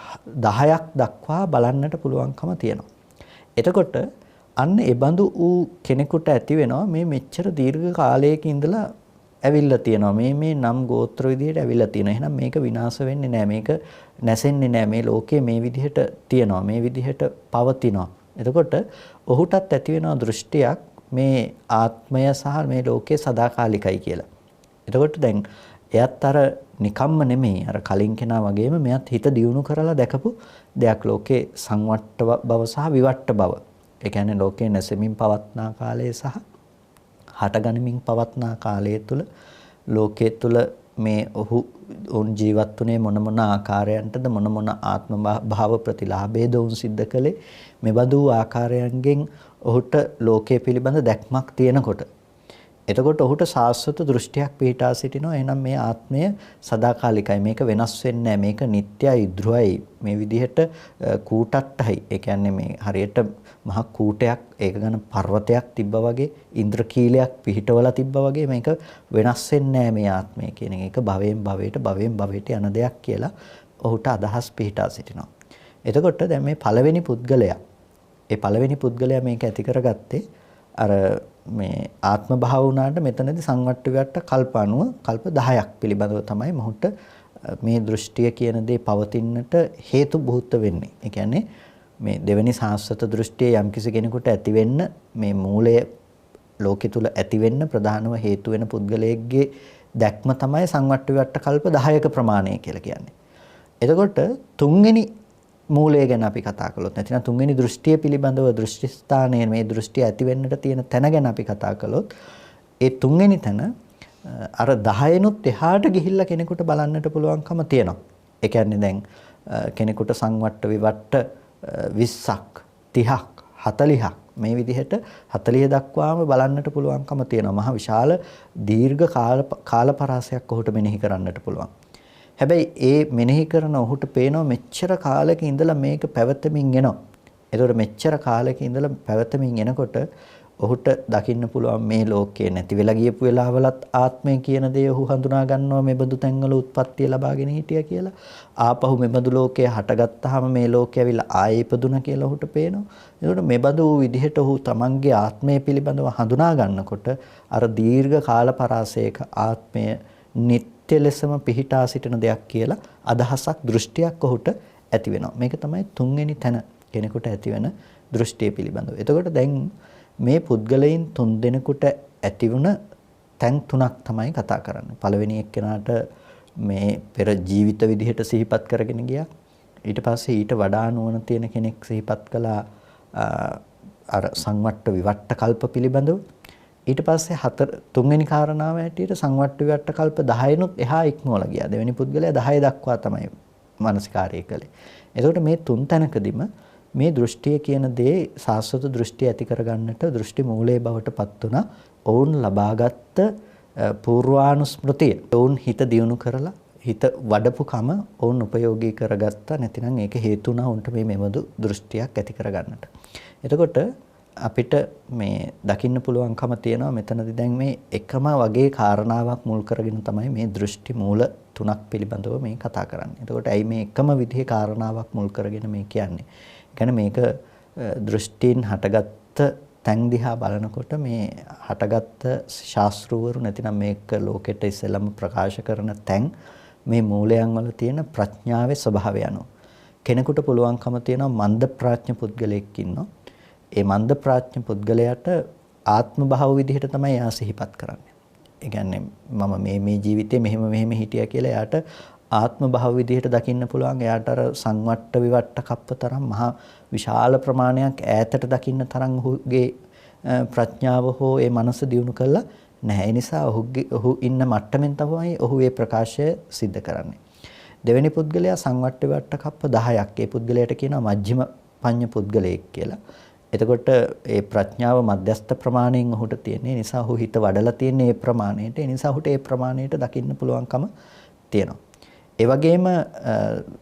10ක් දක්වා බලන්නට පුළුවන්කම තියෙනවා. එතකොට අන්න ඒ බඳු ඌ කෙනෙකුට ඇති වෙනවා මේ මෙච්චර දීර්ඝ කාලයක ඉඳලා ඇවිල්ලා තියෙනවා. මේ නම් ගෝත්‍ර විදිහට ඇවිල්ලා තියෙනවා. එහෙනම් මේක විනාශ වෙන්නේ නැහැ. මේක නැසෙන්නේ නැහැ. මේ ලෝකයේ මේ විදිහට තියෙනවා. මේ විදිහට පවතිනවා. එතකොට ඔහුටත් ඇති වෙනවා දෘෂ්ටියක් මේ ආත්මය සහ මේ ලෝකයේ සදාකාලිකයි කියලා. එතකොට දැන් එයත් අර නිකම්ම නෙමෙයි අර කලින් කෙනා වගේම මෙයත් හිත දියුණු කරලා දැකපු දෙයක් ලෝකේ සංවට්ට බව සහ විවට්ට බව. ඒ කියන්නේ ලෝකේ නැසෙමින් පවත්නා කාලය සහ හටගනිමින් පවත්නා කාලය තුල ලෝකයේ තුල මේ ඔවුන් ජීවත් වුණේ මොන ආකාරයන්ටද මොන ආත්ම භාව ප්‍රතිලාභයද ඔවුන් සිද්ධ කළේ මෙබඳු ආකාරයන්ගෙන් ඔහුට ලෝකයේ පිළිබඳ දැක්මක් තියෙනකොට එතකොට ඔහුට සාස්වත දෘෂ්ටියක් පිහිටා සිටිනවා. එහෙනම් මේ ආත්මය සදාකාලිකයි. මේක වෙනස් වෙන්නේ නැහැ. මේක නිට්ටයයි, ධ්‍රුවයි. මේ විදිහට කූටට්ටයි. ඒ කියන්නේ මේ හරියට මහ කූටයක් ඒක ගන්න පර්වතයක් තිබ්බා වගේ ඉන්ද්‍රකීලයක් පිහිටවලා තිබ්බා වගේ මේක වෙනස් වෙන්නේ නැහැ මේ ආත්මය කියන එක. භවයෙන් භවයට යන දෙයක් කියලා ඔහුට අදහස් පිහිටා සිටිනවා. එතකොට දැන් මේ පළවෙනි පුද්ගලයා මේක ඇති කරගත්තේ අර මේ ආත්ම භාව වුණාට මෙතනදී සංවට්ට විවට්ට කල්ප අනුව කල්ප 10ක් පිළිබඳව තමයි මොහුට මේ දෘෂ්ටිය කියන දේ පවතින්නට හේතු බහුත වෙන්නේ. ඒ කියන්නේ මේ දෙවෙනි සාස්වත දෘෂ්ටිය යම්කිසි කෙනෙකුට ඇති වෙන්න මේ මූලය ලෝකෙ තුල ඇති වෙන්න ප්‍රධානම හේතු වෙන පුද්ගලයෙක්ගේ දැක්ම තමයි සංවට්ට විවට්ට කල්ප 10ක ප්‍රමාණය කියලා කියන්නේ. එතකොට තුන්වෙනි මූලය ගැන අපි කතා කළොත් නැතිනම් තුන්වෙනි දෘෂ්ටිය පිළිබඳව දෘෂ්ටි ස්ථානයේ මේ දෘෂ්ටිය ඇති වෙන්නට තියෙන තැන ගැන අපි කතා කළොත් ඒ තුන්වෙනි තැන අර 10නුත් එහාට ගිහිල්ලා කෙනෙකුට බලන්නට පුළුවන්කම තියෙනවා. ඒ කියන්නේ දැන් කෙනෙකුට සංවට්ට විවට්ට 20ක් 30ක් 40ක් මේ විදිහට 40 දක්වාම බලන්නට පුළුවන්කම තියෙනවා. මහ විශාල දීර්ඝ කාල පරාසයක් ඔහුට මෙනෙහි කරන්නට පුළුවන්. හැබැයි ඒ මෙනෙහි කරන ඔහුට පේනවා මෙච්චර කාලෙක ඉඳලා මේක පැවතමින් එනවා. ඒතකොට මෙච්චර කාලෙක ඉඳලා පැවතමින් එනකොට ඔහුට දකින්න පුළුවන් මේ ලෝකේ නැති වෙලා ගියපු වෙලාවලත් ආත්මය කියන දේ ඔහු හඳුනා ගන්නවා මේ බඳු තැන්වල උත්පත්තිය ලබාගෙන හිටියා කියලා. ආපහු මේ බඳු ලෝකයේ හටගත්තාම මේ ලෝකේ ඇවිල්ලා ආයේ ඉපදුනා කියලා ඔහුට පේනවා. ඒකට මේ බඳු විදිහට ඔහු තමන්ගේ ආත්මය පිළිබඳව හඳුනා ගන්නකොට අර දීර්ඝ කාල පරාසයක ආත්මය නිත්‍ය ලෙසම පිහිටා සිටින දෙයක් කියලා අදහසක් දෘෂ්ටියක් ඔහුට ඇති වෙනවා. මේක තමයි තුන්වෙනි තැන කෙනෙකුට ඇතිවෙන දෘෂ්ටිය පිළිබඳව. එතකොට දැන් මේ පුද්ගලයන් තුන් දෙනෙකුට ඇති වුණ තැන් තුනක් තමයි කතා කරන්නේ. පළවෙනි එක්කෙනාට මේ පෙර ජීවිත විදිහට සිහිපත් කරගෙන ගියා. ඊට පස්සේ ඊට වඩා නුවණ තියෙන කෙනෙක් සිහිපත් කළා අර සංවට්ට විවට්ට කල්ප පිළිබඳව. ඊට පස්සේ තුන්වෙනි කාරණාව ඇටියට සංවට්ට විවට්ට කල්ප 10නුත් එහා ඉක්මවලා ගියා. දෙවෙනි පුද්ගලයා 10 දක්වා තමයි මානසිකාර්යය කළේ. එතකොට මේ තුන් තැනකදීම මේ දෘෂ්ටිය කියන දේ සාස්වත දෘෂ්ටිය ඇති කරගන්නට දෘෂ්ටි මූලයේ බවට පත් වුණා. ඔවුන් ලබාගත් පූර්වානුස්මෘතිය. ඔවුන් හිත දියුණු කරලා හිත වඩපු කම ඔවුන් උපයෝගී කරගත්තා. නැතිනම් ඒක හේතු වුණා උන්ට මේ මෙබඳු දෘෂ්ටියක් ඇති කරගන්නට. එතකොට අපිට මේ දකින්න පුළුවන්කම තියෙනවා මෙතනදී දැන් මේ එකම වගේ කාරණාවක් මුල් කරගෙන තමයි මේ දෘෂ්ටි මූල තුනක් පිළිබඳව මේ කතා කරන්නේ. එතකොට ඇයි මේ එකම විදිහේ කාරණාවක් මුල් කරගෙන මේ කියන්නේ? කියන්නේ මේක දෘෂ්ටීන් හටගත්ත තැන් දිහා බලනකොට මේ හටගත්ත ශාස්ත්‍රවරු නැතිනම් මේක ලෝකෙට ඉස්සෙල්ලම ප්‍රකාශ කරන තැන් මේ මූලයන් වල තියෙන ප්‍රඥාවේ ස්වභාවය අනුව කෙනෙකුට පුළුවන්කම තියෙනවා මන්ද ප්‍රඥ පුද්ගලයෙක් ඉන්නවා. ඒ මන්ද ප්‍රඥ පුද්ගලයාට ආත්ම භාව විදිහට තමයි එයා සිහිපත් කරන්නේ. ඒ කියන්නේ මම මේ ජීවිතේ මෙහෙම හිටියා කියලා එයාට ආත්ම භාව විදිහට දකින්න පුළුවන්. එයාට අර සංවට්ට විවට්ට කප්ප තරම් මහා විශාල ප්‍රමාණයක් ඈතට දකින්න තරම් ඔහුගේ ප්‍රඥාව හෝ ඒ මනස දියුණු කළා නැහැ. ඒ නිසා ඔහු ඉන්න මට්ටමින් තමයි ඔහු මේ ප්‍රකාශය සිද්ධ කරන්නේ. දෙවෙනි පුද්ගලයා සංවට්ට විවට්ට කප්ප 10ක්. ඒ පුද්ගලයාට කියනවා මජ්ක්‍ධිම පඤ්ඤ පුද්ගලයෙක් කියලා. එතකොට ඒ ප්‍රඥාව මධ්‍යස්ථ ප්‍රමාණයෙන් ඔහුට තියෙන නිසා ඔහු හිත වඩලා තියෙන ඒ ප්‍රමාණයට. ඒ නිසා ඔහුට ඒ ප්‍රමාණයට දකින්න පුළුවන්කම තියෙනවා. ඒ වගේම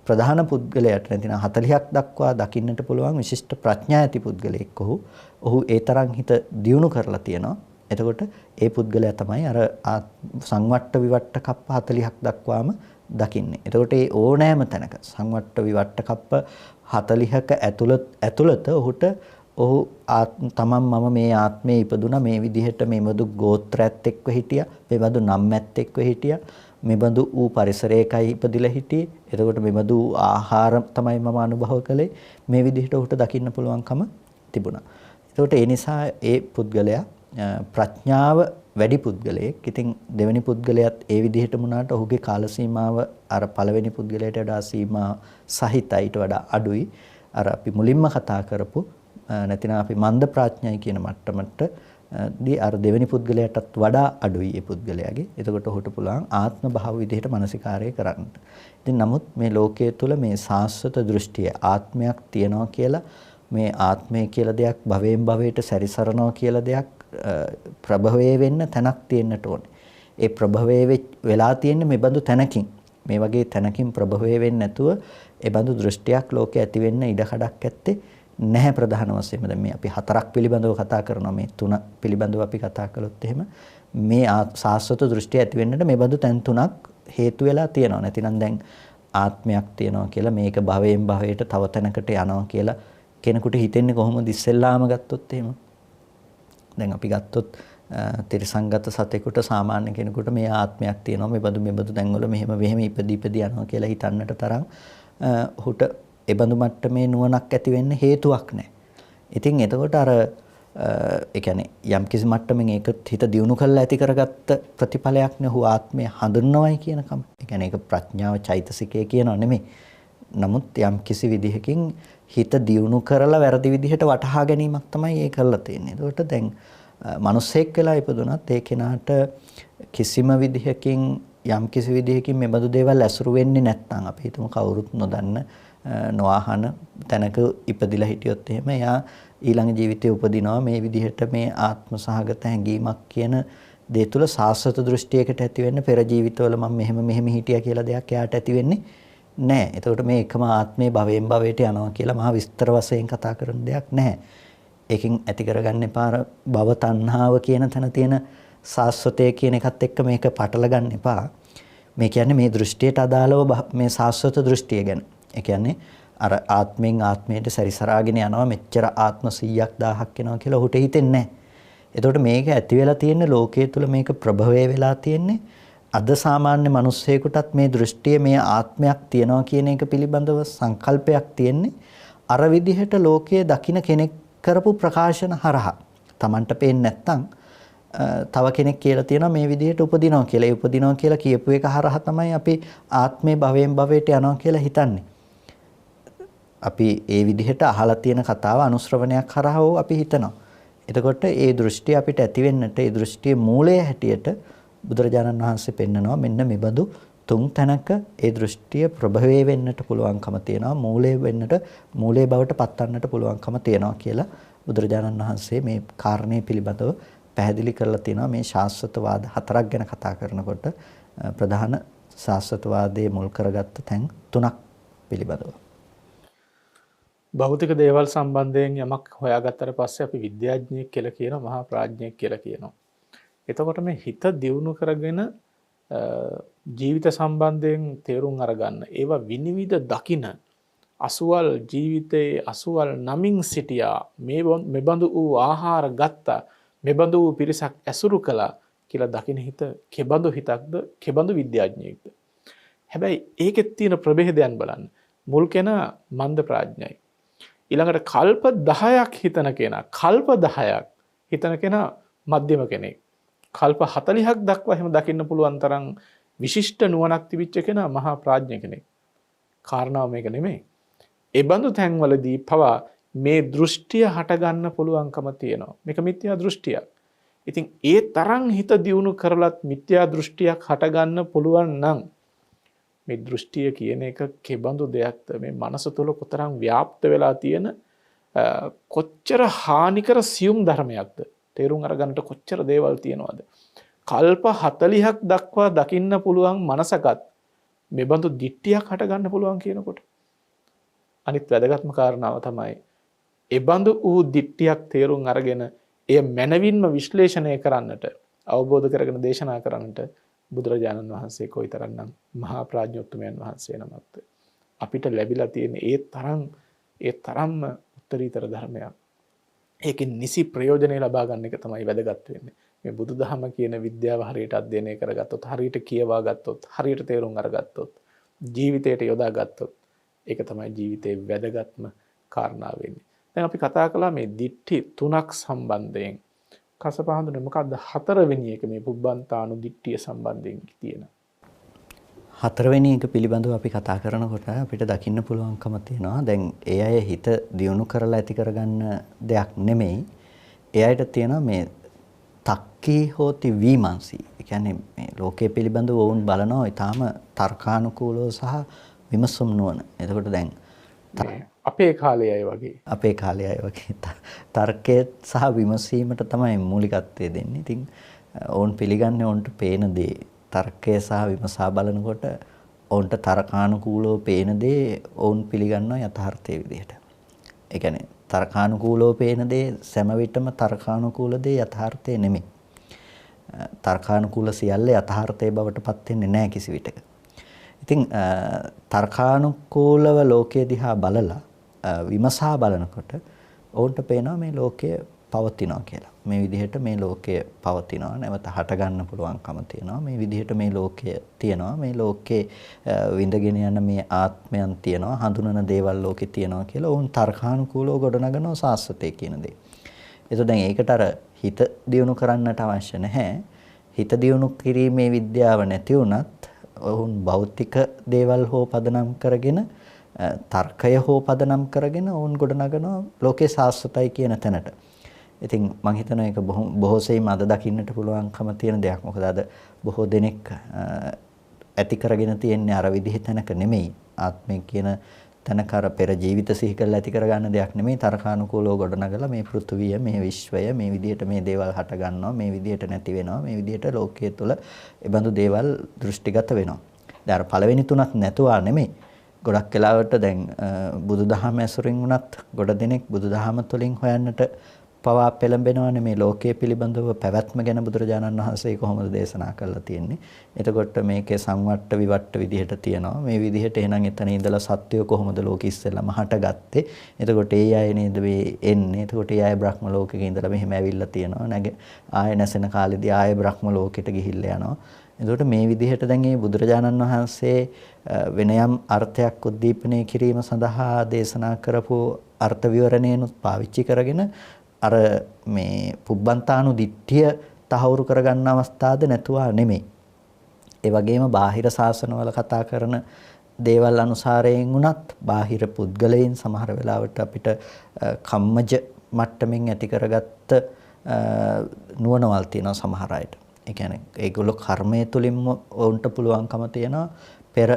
ප්‍රධාන පුද්ගලයාට නැතිනම් 40ක් දක්වා දකින්නට පුළුවන් විශිෂ්ට ප්‍රඥා ඇති පුද්ගලයෙක් ඔහු ඒ තරම් හිත දියුණු කරලා තියෙනවා. එතකොට ඒ පුද්ගලයා තමයි අර සංවට්ට විවට්ට කප්ප 40ක් දක්වාම දකින්නේ. එතකොට ඒ ඕනෑම තැනක සංවට්ට විවට්ට කප්ප 40ක ඇතුළත ඔහු තමන් මම මේ ආත්මයේ ඉපදුනා මේ විදිහට මේබඳු ගෝත්‍රයත් එක්ක හිටියා මේබඳු නම්මැත් එක්ක හිටියා මේබඳු ඌ පරිසරයකයි ඉපදිලා හිටියේ. එතකොට මේබඳු ආහාර තමයි මම අනුභව කළේ. මේ විදිහට ඔහුට දකින්න පුළුවන්කම තිබුණා. එතකොට ඒ නිසා ඒ පුද්ගලයා ප්‍රඥාව වැඩි පුද්ගලයෙක්. ඉතින් දෙවෙනි පුද්ගලයාත් ඒ විදිහටම වුණාට ඔහුගේ කාල සීමාව අර පළවෙනි පුද්ගලයාට වඩා සීමා සහිතයිට වඩා අඩුයි. අර අපි මුලින්ම කතා කරපු නැතිනම් අපි මන්ද ප්‍රඥයි කියන මට්ටමට දී අර දෙවෙනි පුද්ගලයාටත් වඩා අඩුයි ඒ පුද්ගලයාගේ. එතකොට ඔහුට පුළුවන් ආත්ම භාව විදිහට මානසිකාරය කරන්න. ඉතින් නමුත් මේ ලෝකයේ තුල මේ සාස්වත දෘෂ්ටිය ආත්මයක් තියනවා කියලා මේ ආත්මය කියලා දෙයක් භවයෙන් භවයට සැරිසරනවා කියලා දෙයක් ප්‍රභවයේ වෙන්න තැනක් තියෙන්නට ඕනේ. ඒ ප්‍රභවයේ වෙලා තියෙන්නේ මේ බඳු තැනකින්. මේ වගේ තැනකින් ප්‍රභවයේ වෙන්නේ නැතුව ඒ බඳු දෘෂ්ටියක් ලෝකේ ඇති වෙන්න ඉඩ කඩක් ඇත්තේ නැහැ. ප්‍රධාන වශයෙන්ම දැන් මේ අපි හතරක් පිළිබඳව කතා කරනවා. මේ තුන පිළිබඳව අපි කතා කළොත් එහෙම මේ සාස්වත දෘෂ්ටිය ඇති වෙන්නට මේ බඳු තැන් තුනක් හේතු වෙලා තියෙනවා. නැතිනම් දැන් ආත්මයක් තියෙනවා කියලා මේක භවයෙන් භවයට තව තැනකට යනවා කියලා කෙනෙකුට හිතෙන්නේ කොහොමද ඉස්සෙල්ලාම ගත්තොත් එහෙම. දැන් අපි ගත්තොත් තිරසංගත සතෙකුට සාමාන්‍ය කෙනෙකුට මේ ආත්මයක් තියෙනවා මේ බඳු තැන්වල මෙහෙම ඉපදී යනවා කියලා හිතන්නට තරම් ඔහුට ඒ බඳු මට්ටමේ නුවණක් ඇති වෙන්න හේතුවක් නැහැ. ඉතින් එතකොට අර ඒ කියන්නේ යම් කිසි මට්ටමින් ඒක හිත දියුණු කරලා ඇති කරගත්ත ප්‍රතිඵලයක් නේ හු ආත්මය හඳුන්වයි කියනකම. ඒ කියන්නේ ඒක ප්‍රඥාව චෛතසිකය කියනව නෙමෙයි. නමුත් යම් කිසි විදිහකින් හිත දියුණු කරලා වැරදි විදිහට වටහා ගැනීමක් තමයි ඒ කරලා තියෙන්නේ. ඒකට දැන් මිනිස්සෙක් වෙලා ඉපදුනත් ඒ කෙනාට කිසිම විදිහකින් යම් කිසි විදිහකින් මේ බඳු දේවල් ඇසුරු වෙන්නේ නැත්නම් අපි හිතමු කවුරුත් නොදන්න නොඅහන තැනක ඉපදිලා හිටියොත් එහෙම එයා ඊළඟ ජීවිතේ උපදිනවා මේ විදිහට මේ ආත්ම සහගත හැඟීමක් කියන දේ තුල සාස්වත දෘෂ්ටියකට ඇති වෙන්න පෙර ජීවිතවල මම මෙහෙම හිටියා කියලා දෙයක් එයාට ඇති වෙන්නේ නැහැ. එතකොට මේ එකම ආත්මේ භවයෙන් භවයට යනවා කියලා මහා විස්තර වශයෙන් කතා කරන දෙයක් නැහැ. ඒකෙන් ඇති කරගන්න එපා භව තණ්හාව කියන තැන තියෙන සාස්වතය කියන එකත් එක්ක මේක පටල ගන්න එපා. මේ කියන්නේ මේ දෘෂ්ටියට අදාළව මේ සාස්වත දෘෂ්ටිය ගැන. ඒ කියන්නේ අර ආත්මෙන් ආත්මයට සැරිසරාගෙන යනවා මෙච්චර ආත්ම 100ක් 1000ක් එනවා කියලා ඔහුට හිතෙන්නේ නැහැ. එතකොට මේක ඇති වෙලා තියෙන්නේ ලෝකයේ තුල මේක ප්‍රභවය වෙලා තියෙන්නේ. අද සාමාන්‍ය මිනිස්සෙකුටත් මේ දෘෂ්ටිය මේ ආත්මයක් තියනවා කියන එක පිළිබඳව සංකල්පයක් තියෙන්නේ. අර විදිහට ලෝකයේ දකින්න කෙනෙක් කරපු ප්‍රකාශන හරහා. Tamanට පේන්නේ නැත්නම් තව කෙනෙක් කියලා තියෙනවා මේ විදිහට උපදිනවා කියලා. ඒ උපදිනවා කියලා කියපු එක හරහා තමයි අපි ආත්මේ භවයෙන් භවයට යනවා කියලා හිතන්නේ. අපි ඒ විදිහට අහලා තියෙන කතාව අනුශ්‍රවණයක් හරහා අපි හිතනවා. එතකොට ඒ දෘෂ්ටිය අපිට ඇති වෙන්නට ඒ දෘෂ්ටියේ මූලය හැටියට බුදුරජාණන් වහන්සේ පෙන්නනවා මෙන්න මෙබඳු තුන් තැනක ඒ දෘෂ්ටිය ප්‍රභවය වෙන්නට පුළුවන්කම තියෙනවා. මූලයේ බවට පත්වන්නට පුළුවන්කම තියෙනවා කියලා බුදුරජාණන් වහන්සේ මේ කාරණේ පිළිබඳව පැහැදිලි කරලා තියෙනවා. මේ ශාස්ත්‍රවාද හතරක් ගැන කතා කරනකොට ප්‍රධාන ශාස්ත්‍රවාදයේ මුල් කරගත්ත තැන් තුනක් පිළිබඳව. භෞතික දේවල් සම්බන්ධයෙන් යමක් හොයාගත්තට පස්සේ අපි විද්‍යාඥයෙක් කියලා කියනවා, මහා ප්‍රඥයෙක් කියලා කියනවා. එතකොට මේ හිත දියුණු කරගෙන ජීවිත සම්බන්ධයෙන් තේරුම් අරගන්න, ඒවා විනිවිද දකින අසුවල් ජීවිතයේ අසුවල් නමින් සිටියා, මෙබඳු වූ ආහාර ගත්තා, මෙබඳු වූ පිරිසක් ඇසුරු කළා කියලා දකින හිත කෙබඳු හිතක්ද, කෙබඳු විද්‍යාඥයෙක්ද? හැබැයි ඒකෙත් තියෙන ප්‍රභේදයන් බලන්න. මුල් කෙනා මන්ද ප්‍රඥයි. ඊළඟට කල්ප 10ක් හිතන කෙනා, කල්ප 10ක් හිතන කෙනා මධ්‍යම කෙනෙක්. කල්ප 40ක් දක්වා එහෙම දකින්න පුළුවන් තරම් විශිෂ්ට නුවණක් තිබිච්ච කෙනා මහා ප්‍රඥ කෙනෙක්. කාරණාව මේක නෙමෙයි. ඒ බඳු තැන්වලදී පවා මේ දෘෂ්ටිය හට ගන්න පුළුවන්කම තියෙනවා. මේක මිත්‍යා දෘෂ්ටියක්. ඉතින් ඒ තරම් හිත දියුණු කරලත් මිත්‍යා දෘෂ්ටියක් හට ගන්න පුළුවන් නම් මේ දෘෂ්ටිය කියන එක කෙබඳු දෙයක්ද? මේ මනස තුළ කොතරම් ව්‍යාප්ත වෙලා තියෙන කොච්චර හානිකර සියුම් ධර්මයක්ද? තේරුම් අරගන්නට කොච්චර දේවල් තියෙනවද? කල්ප 40ක් දක්වා දකින්න පුළුවන් මනසකත් මෙබඳු දිට්ඨියක් හට ගන්න පුළුවන් කියනකොට අනිත් වැදගත්ම කාරණාව තමයි එබඳු වූ දිට්ඨියක් තේරුම් අරගෙන එය මනවින්ම විශ්ලේෂණය කරන්නට, අවබෝධ කරගෙන දේශනා කරන්නට බුදුරජාණන් වහන්සේ කොයිතරම්නම් මහා ප්‍රඥෝත්තමයන් වහන්සේ නමක්ද? අපිට ලැබිලා තියෙන ඒ තරම්ම උත්තරීතර ධර්මයක්. ඒකෙන් නිසි ප්‍රයෝජනෙ ලබා ගන්න එක තමයි වැදගත් වෙන්නේ. මේ බුදුදහම කියන විද්‍යාව හරියට අධ්‍යයනය කරගත්තොත්, හරියට කියවා ගත්තොත්, හරියට තේරුම් අරගත්තොත්, ජීවිතයට යොදා ගත්තොත්, ඒක තමයි ජීවිතේ වැදගත්ම කාරණාව වෙන්නේ. දැන් අපි කතා කළා මේ දිට්ඨි තුනක් සම්බන්ධයෙන්. කසපහඳුනේ මොකක්ද හතරවෙනි එක මේ පුබ්බන්තානු දිට්ඨිය සම්බන්ධයෙන් තියෙන? හතරවෙනි එක පිළිබඳව අපි කතා කරනකොට අපිට දකින්න පුළුවන්කම තියෙනවා. දැන් ඒ අය හිත දියුණු කරලා ඇති කරගන්න දෙයක් නෙමෙයි. ඒ අයට තියෙනවා මේ තක්කී හෝති විමර්ශී. ඒ කියන්නේ මේ ලෝකයේ පිළිබඳව වුන් බලනවා ඊටාම තර්කානුකූලව සහ විමසුම් නුවණ. එතකොට දැන් අපේ කාලේ අය වගේ තර්කයේ සහ විමසීමට තමයි මූලිකත්වය දෙන්නේ. ඉතින් ඕන් පිළිගන්නේ ඕන්ට පේන දේ. තර්කය සහ විමසා බලනකොට ඔවුන්ට තර්කානුකූලව පේන දේ ඔවුන් පිළිගන්නවා යථාර්ථයේ විදිහට. ඒ කියන්නේ තර්කානුකූලව පේන දේ සෑම විටම තර්කානුකූල දේ යථාර්ථය නෙමෙයි. තර්කානුකූල සියල්ල යථාර්ථයේ බවට පත් වෙන්නේ නැහැ කිසි විටක. ඉතින් තර්කානුකූලව ලෝකයේ දිහා බලලා විමසා බලනකොට ඔවුන්ට පේනවා මේ ලෝකය පවතිනවා කියලා. මේ විදිහට මේ ලෝකය පවතිනවා, නැවත හට ගන්න පුළුවන්කම තියෙනවා. මේ විදිහට මේ ලෝකය තියෙනවා. මේ ලෝකේ විඳගෙන යන මේ ආත්මයන් තියෙනවා, හඳුනන දේවල් ලෝකේ තියෙනවා කියලා ඔවුන් තර්කානුකූලව ගොඩනගනවා සාස්වතේ කියන දේ. ඒතකොට දැන් ඒකට අර හිත දියුණු කරන්නට අවශ්‍ය නැහැ. හිත දියුණු කිරීමේ විද්‍යාව නැති වුණත් ඔවුන් භෞතික දේවල් හෝ පදනම් කරගෙන තර්කය හෝ පදනම් කරගෙන ඔවුන් ගොඩනගනවා ලෝකේ සාස්වතයි කියන තැනට. ඉතින් මම හිතනවා ඒක බොහෝ සෙයින් අද දකින්නට පුළුවන්කම තියෙන දෙයක්. මොකද අද බොහෝ දෙනෙක් ඇති කරගෙන තියෙන්නේ අර විදිහ තැනක නෙමෙයි. ආත්මය කියන තැනක අර පෙර ජීවිත සිහි කරලා ඇති කරගන්න දෙයක් නෙමෙයි. තර්කානුකූලව ගොඩනගලා මේ පෘථුවිය, මේ විශ්වය, මේ විදිහට මේ දේවල් හට ගන්නවා, මේ විදිහට නැති වෙනවා, මේ විදිහට ලෝකයේ තුල ඒ බඳු දේවල් දෘෂ්ටිගත වෙනවා. දැන් අර පළවෙනි තුනක් නැතුවා නෙමෙයි. ගොඩක් වෙලාවට දැන් බුදුදහම ඇසුරින් වුණත් ගොඩ දෙනෙක් බුදුදහම තුළින් හොයන්නට පවා පෙළඹෙනවානේ මේ ලෝකයේ පිළිබඳව පැවැත්ම ගැන බුදුරජාණන් වහන්සේ කොහොමද දේශනා කරලා තියෙන්නේ. එතකොට මේකේ සංවට්ට විවට්ට විදිහට තියෙනවා. මේ විදිහට එහෙනම් එතන ඉඳලා සත්‍යය කොහොමද ලෝකෙ ඉස්සෙල්ලාම හටගත්තේ. එතකොට ඒ අය නේද මේ එන්නේ. එතකොට ඒ අය බ්‍රහ්ම ලෝකෙක ඉඳලා මෙහෙම ඇවිල්ලා තියෙනවා. ආය නැසෙන කාලෙදී ආය බ්‍රහ්ම ලෝකෙට ගිහිල්ලා යනවා. එතකොට මේ විදිහට දැන් මේ බුදුරජාණන් වහන්සේ වෙනයම් අර්ථයක් උද්දීපනය කිරීම සඳහා දේශනා කරපු අර්ථ විවරණයනුත් පාවිච්චි කරගෙන අර මේ පුබ්බන්තානු දිට්ඨිය තහවුරු කරගන්න අවස්ථාවද නැතුවා නෙමෙයි. ඒ වගේම බාහිර ශාසනවල කතා කරන දේවල් අනුසාරයෙන් උනත් බාහිර පුද්ගලයන් සමහර වෙලාවට අපිට කම්මජ මට්ටමින් ඇති කරගත්ත නුවණවල් තියෙනවා සමහර අයට. ඒ කියන්නේ ඒගොල්ලෝ කර්මය තුලින්ම වුන්ට පුළුවන්කම තියෙනවා පෙර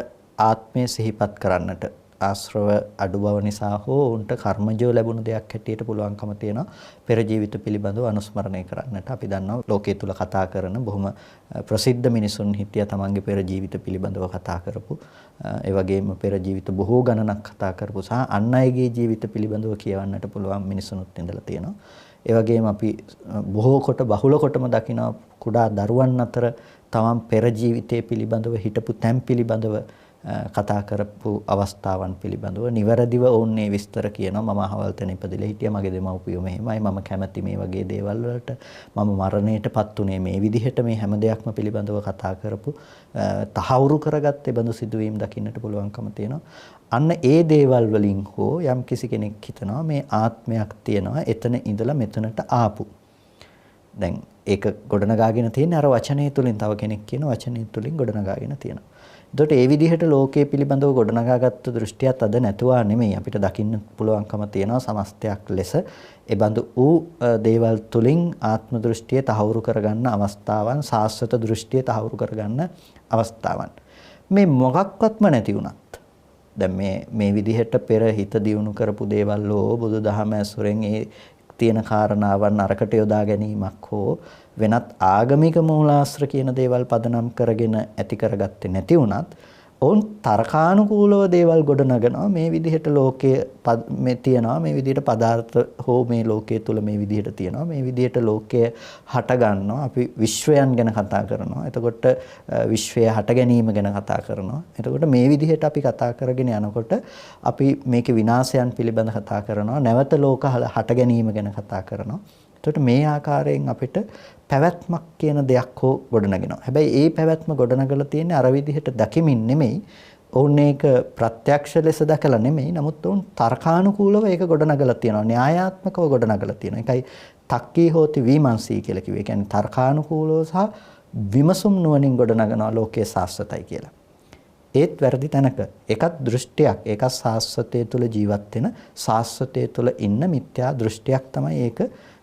ආත්මය සිහිපත් කරන්නට. ආශ්‍රව අඩු බව නිසා හෝ උන්ට කර්මජව ලැබුණු දෙයක් හැටියට පුළුවන්කම තියෙනවා පෙර ජීවිත පිළිබඳව අනුස්මරණය කරන්නට. අපි දන්නවා ලෝකයේ තුල කතා කරන බොහොම ප්‍රසිද්ධ මිනිසුන් හිටියා තමන්ගේ පෙර ජීවිත පිළිබඳව කතා කරපු. ඒ වගේම පෙර ජීවිත බොහෝ ගණනක් කතා කරපු සහ අන් අයගේ ජීවිත පිළිබඳව කියවන්නට පුළුවන් මිනිසුනුත් ඉඳලා තියෙනවා. ඒ වගේම අපි බොහෝ කොට බහුල කොටම දකිනවා කුඩා දරුවන් අතර තමන් පෙර ජීවිතයේ පිළිබඳව හිටපු තැන් පිළිබඳව කතා කරපු අවස්ථාවන් පිළිබඳව නිවැරදිව ඕන්නේ විස්තර කියනවා. මම අහවල් තැන ඉපදිලා හිටියා, මගේ දෙමව්පියෝ මෙහෙමයි, මම කැමති මේ වගේ දේවල් වලට, මම මරණයටපත් උනේ මේ විදිහට, මේ හැම දෙයක්ම පිළිබඳව කතා කරපු තහවුරු කරගත්තේ බඳු සිදුවීම් දකින්නට පුළුවන්කම තියෙනවා. අන්න ඒ දේවල් වලින් හෝ යම් කිසි කෙනෙක් හිතනවා මේ ආත්මයක් තියෙනවා එතන ඉඳලා මෙතනට ආපු. දැන් ඒක ගොඩනගාගෙන තියෙන්නේ අර වචනය තුලින්, තව කෙනෙක් කියන වචනය තුලින් ගොඩනගාගෙන තියෙනවා. එතකොට ඒ විදිහට ලෝකයේ පිළිබඳව ගොඩනගාගත්තු දෘෂ්ටියත් අද නැතුවා නෙමෙයි. අපිට දකින්න පුළුවන්කම තියෙනවා සමස්තයක් ලෙස ඒ බඳු වූ දේවල් තුලින් ආත්ම දෘෂ්ටිය තහවුරු කරගන්න අවස්ථාවන්, සාස්වත දෘෂ්ටිය තහවුරු කරගන්න අවස්ථාවන්. මේ මොකක්වත්ම නැති වුණත් දැන් මේ විදිහට පෙර හිත දියුණු කරපු දේවල් හෝ බුදුදහම ඇසුරෙන් ඒ තියෙන කාරණාවන් අරකට යොදා ගැනීමක් හෝ වෙනත් ආගමික මූලාශ්‍ර කියන දේවල් පදනම් කරගෙන ඇති කරගත්තේ නැති වුණත් ඔවුන් තර්කානුකූලව දේවල් ගොඩනගනවා. මේ විදිහට ලෝකයේ මේ තියනවා, මේ විදිහට පදාර්ථ හෝ මේ ලෝකයේ තුල මේ විදිහට තියනවා, මේ විදිහට ලෝකය හට ගන්නවා. අපි විශ්වයන් ගැන කතා කරනවා. එතකොට විශ්වය හට ගැනීම ගැන කතා කරනවා. එතකොට මේ විදිහට අපි කතා කරගෙන යනකොට අපි මේකේ විනාශයන් පිළිබඳ කතා කරනවා. නැවත ලෝක හට ගැනීම ගැන කතා කරනවා. එතකොට මේ ආකාරයෙන් අපිට පැවැත්මක් කියන දෙයක් හෝ ගොඩනගෙනවා. හැබැයි ඒ පැවැත්ම ගොඩනගලා තියෙන්නේ අර විදිහට දකිමින් නෙමෙයි. ඔවුන් ඒක ප්‍රත්‍යක්ෂ ලෙස දැකලා නෙමෙයි. නමුත් ඔවුන් තර්කානුකූලව ඒක ගොඩනගලා තියෙනවා. න්‍යායාත්මකව ගොඩනගලා තියෙනවා. ඒකයි තක්කී හෝති විමර්ශී කියලා කිව්වේ. ඒ කියන්නේ තර්කානුකූලව සහ විමසුම් නුවණින් ගොඩනගනවා ලෝකයේ සාස්වතයි කියලා. ඒත් වැරදි තැනක. ඒකත් දෘෂ්ටියක්. ඒකත් සාස්වතයේ තුල ජීවත් වෙන, සාස්වතයේ තුල ඉන්න මිත්‍යා දෘෂ්ටියක් තමයි ඒක.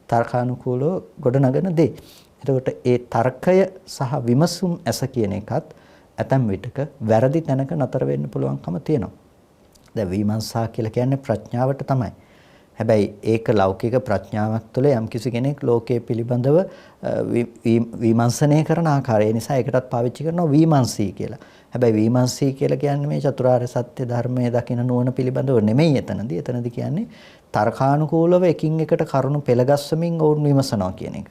තර්කානුකූලව ගොඩනගන දේ. එතකොට ඒ තර්කය සහ විමසුම් ඇස කියන එකත් ඇතැම් විටක වැරදි තැනක නතර වෙන්න පුළුවන්කම තියෙනවා. දැන් විමර්ශා කියලා කියන්නේ ප්‍රඥාවට තමයි. හැබැයි ඒක ලෞකික ප්‍රඥාවක් තුළ යම්කිසි කෙනෙක් ලෝකයේ පිළිබඳව විමර්ශනය කරන ආකාරය නිසා ඒකටත් පාවිච්චි කරනවා විමර්ශී කියලා. හැබැයි විමර්ශී කියලා කියන්නේ මේ චතුරාර්ය සත්‍ය ධර්මයේ දකින නුවණ පිළිබඳව නෙමෙයි එතනදී. එතනදී කියන්නේ තර්කානුකූලව එකින් එකට කරුණු පෙළගස්වමින් ඔවුන් විමසනවා කියන එක.